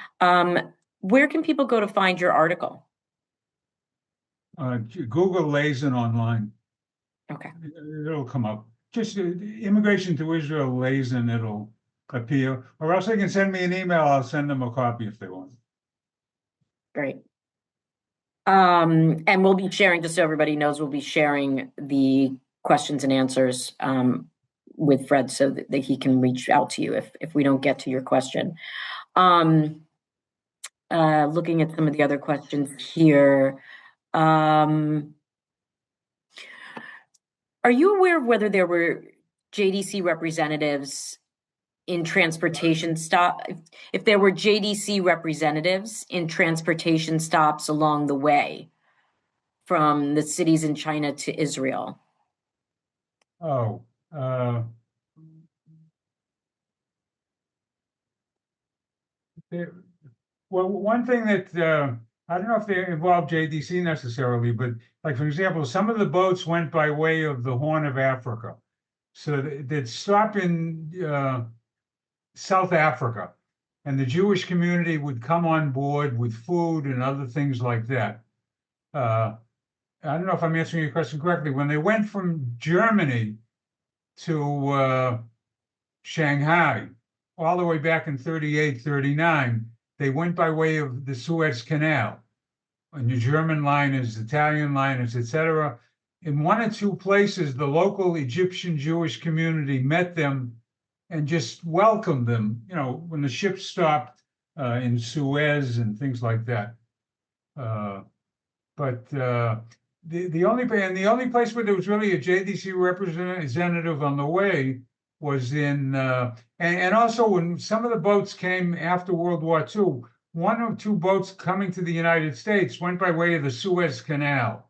Where can people go to find your article? Google Lazin online. Okay, It'll come up. Just immigration to Israel Lazin, it'll appear. Or else they can send me an email. I'll send them a copy if they want. great. And we'll be sharing, just so everybody knows, we'll be sharing the questions and answers with Fred so that he can reach out to you if we don't get to your question. Um, looking at some of the other questions here. Are you aware of whether there were JDC representatives in transportation stop, if there were JDC representatives in transportation stops along the way from the cities in China to Israel? Oh, there, well, one thing that I don't know if they involve JDC necessarily, but like for example, some of the boats went by way of the Horn of Africa, so they'd stop in South Africa, and the Jewish community would come on board with food and other things like that. Uh, I don't know if I'm answering your question correctly. When they went from Germany to Shanghai, all the way back in 38, 39, they went by way of the Suez Canal. And the German liners, Italian liners, etc. In one or two places, the local Egyptian Jewish community met them and just welcomed them, when the ship stopped in Suez and things like that. Uh, but the only place where there was really a JDC representative on the way was in and also when some of the boats came after World War II, one or two boats coming to the United States went by way of the Suez Canal,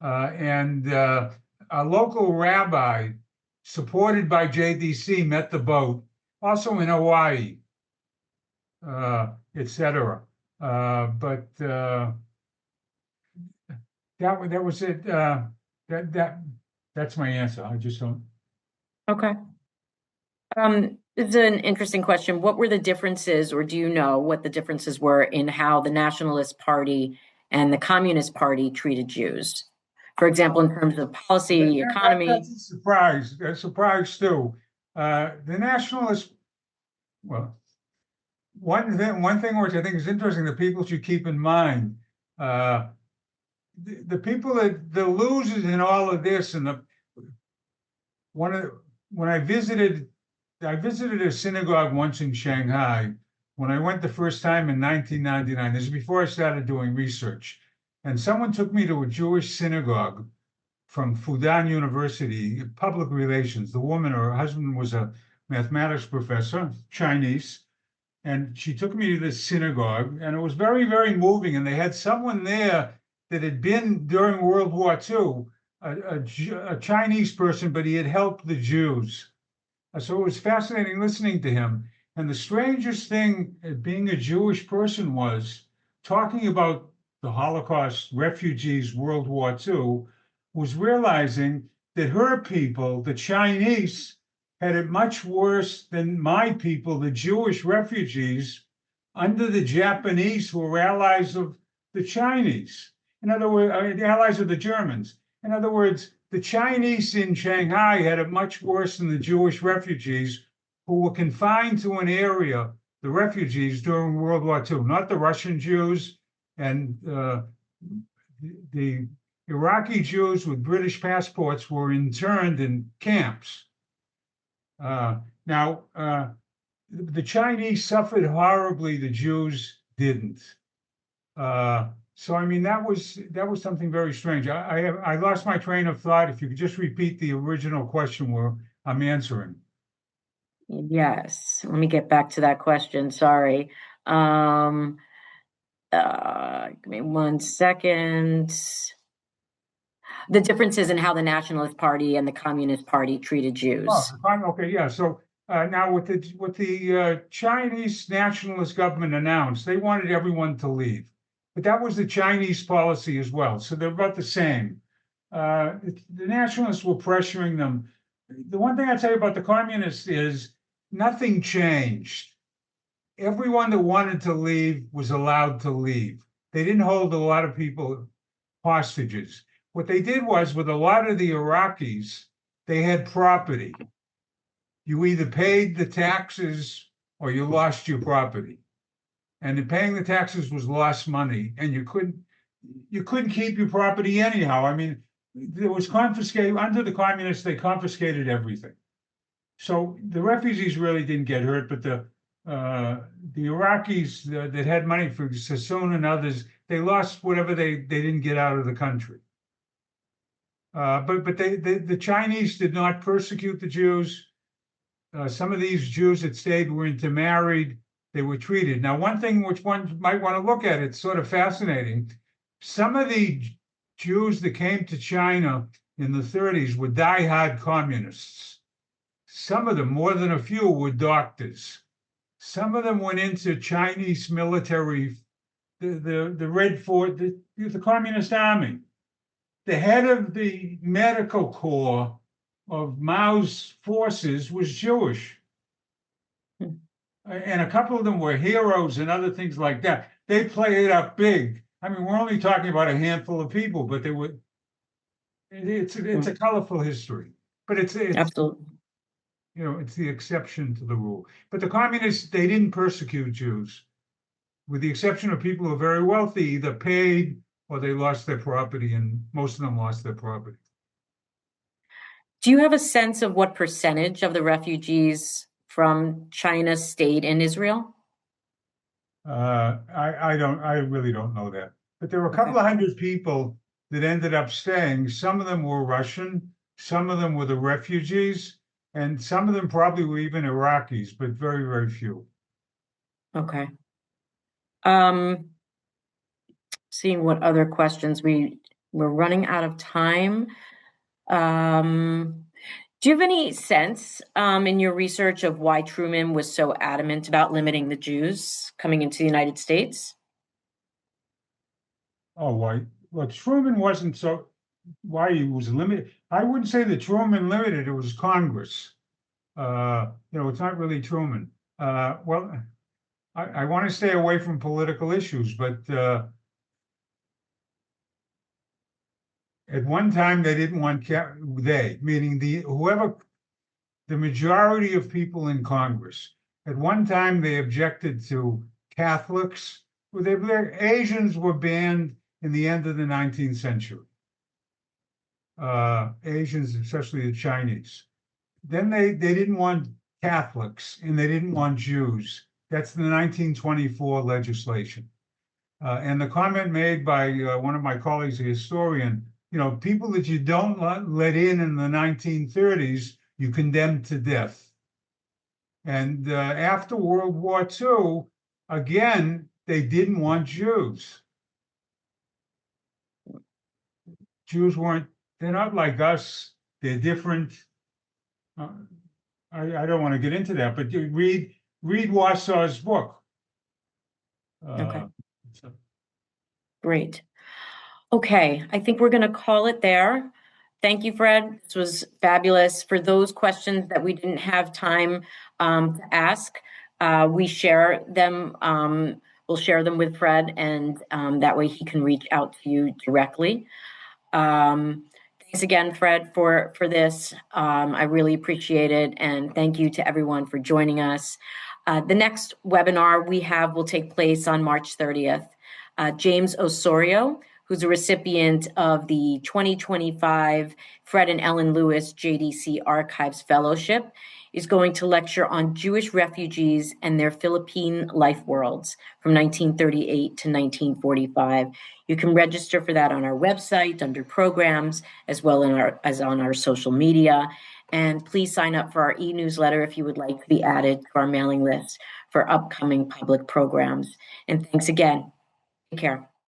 and a local rabbi supported by JDC met the boat, also in Hawaii, etc. But that was it. That that that's my answer. I just don't. Okay. It's an interesting question. What were the differences, or do you know what the differences were in how the Nationalist Party and the Communist Party treated Jews? For example, in terms of policy, That's economy. a surprise. A surprise too. The nationalists. Well, one thing which I think is interesting that people should keep in mind. Uh, the people that the losers in all of this, and the one of when I visited a synagogue once in Shanghai when I went the first time in 1999. This is before I started doing research. And someone took me to a Jewish synagogue from Fudan University, public relations. The woman, her husband was a mathematics professor, Chinese. And she took me to this synagogue, and it was very, very moving. And they had someone there that had been during World War II, a Chinese person, but he had helped the Jews. So it was fascinating listening to him. And the strangest thing, being a Jewish person, was talking about the Holocaust, refugees, World War II, was realizing that her people, the Chinese, had it much worse than my people, the Jewish refugees, under the Japanese, who were allies of the Chinese. In other words, the allies of the Germans. In other words, the Chinese in Shanghai had it much worse than the Jewish refugees who were confined to an area, the refugees during World War II, not the Russian Jews and the Iraqi Jews with British passports were interned in camps. Now, the Chinese suffered horribly, the Jews didn't. So I mean that was something very strange. I lost my train of thought. If you could just repeat the original question where I'm answering. Yes, let me get back to that question. Sorry. Um, give me 1 second. The differences in how the Nationalist Party and the Communist Party treated Oh, Jews. okay, yeah. So now with the Chinese nationalist government announced, they wanted everyone to leave, but that was the Chinese policy as well. So they're about the same. The nationalists were pressuring them. The one thing I tell you about the communists is nothing changed. Everyone that wanted to leave was allowed to leave. They didn't hold a lot of people hostages. What they did was, with a lot of the Iraqis, they had property. You either paid the taxes or you lost your property. And paying the taxes was lost money, and you couldn't keep your property anyhow. I mean, there was confiscated under the communists, they confiscated everything. So the refugees really didn't get hurt, but the Iraqis that had money for Sassoon and others, they lost whatever they didn't get out of the country. But the Chinese did not persecute the Jews. Some of these Jews that stayed were intermarried. They were treated. Now, one thing which one might want to look at, it's sort of fascinating. Some of the Jews that came to China in the 30s were diehard communists. Some of them, more than a few, were doctors. Some of them went into Chinese military, the Red Fort, the Communist Army. The head of the medical corps of Mao's forces was Jewish. And a couple of them were heroes and other things like that. They played it up big. I mean, we're only talking about a handful of people, but it's a colorful history. But it's Absolutely. it's the exception to the rule. But the communists, they didn't persecute Jews, with the exception of people who are very wealthy, either paid or they lost their property, and most of them lost their property. Do you have a sense of what percentage of the refugees from China stayed in Israel? I really don't know that. But there were a couple Okay. of hundred people that ended up staying. Some of them were Russian, some of them were the refugees, and some of them probably were even Iraqis, but very, very few. Okay. Seeing what other questions we're running out of time. Do you have any sense in your research of why Truman was so adamant about limiting the Jews coming into the United States? Oh, why? Well, Truman wasn't so. Why he was limited? I wouldn't say that Truman limited. It was Congress. It's not really Truman. Well, I want to stay away from political issues, but at one time they didn't want meaning the majority of people in Congress. At one time they objected to Catholics. Asians were banned in the end of the 19th century. Asians, especially the Chinese. Then they didn't want Catholics and they didn't want Jews. That's the 1924 legislation. And the comment made by one of my colleagues, a historian, people that you don't let in the 1930s, you condemn to death. And after World War II, again, they didn't want Jews. Jews they're not like us. They're different. I don't want to get into that, but you read Warsaw's book. Okay. Great. Okay, I think we're going to call it there. Thank you, Fred. This was fabulous. For those questions that we didn't have time to ask, we share them. We'll share them with Fred, and that way he can reach out to you directly. Thanks again, Fred, for this. I really appreciate it, and thank you to everyone for joining us. The next webinar we have will take place on March 30th. James Osorio, who's a recipient of the 2025 Fred and Ellen Lewis JDC Archives Fellowship, is going to lecture on Jewish refugees and their Philippine life worlds from 1938 to 1945. You can register for that on our website under programs, as well as on our social media. And please sign up for our e-newsletter if you would like to be added to our mailing list for upcoming public programs. And thanks again. Take care.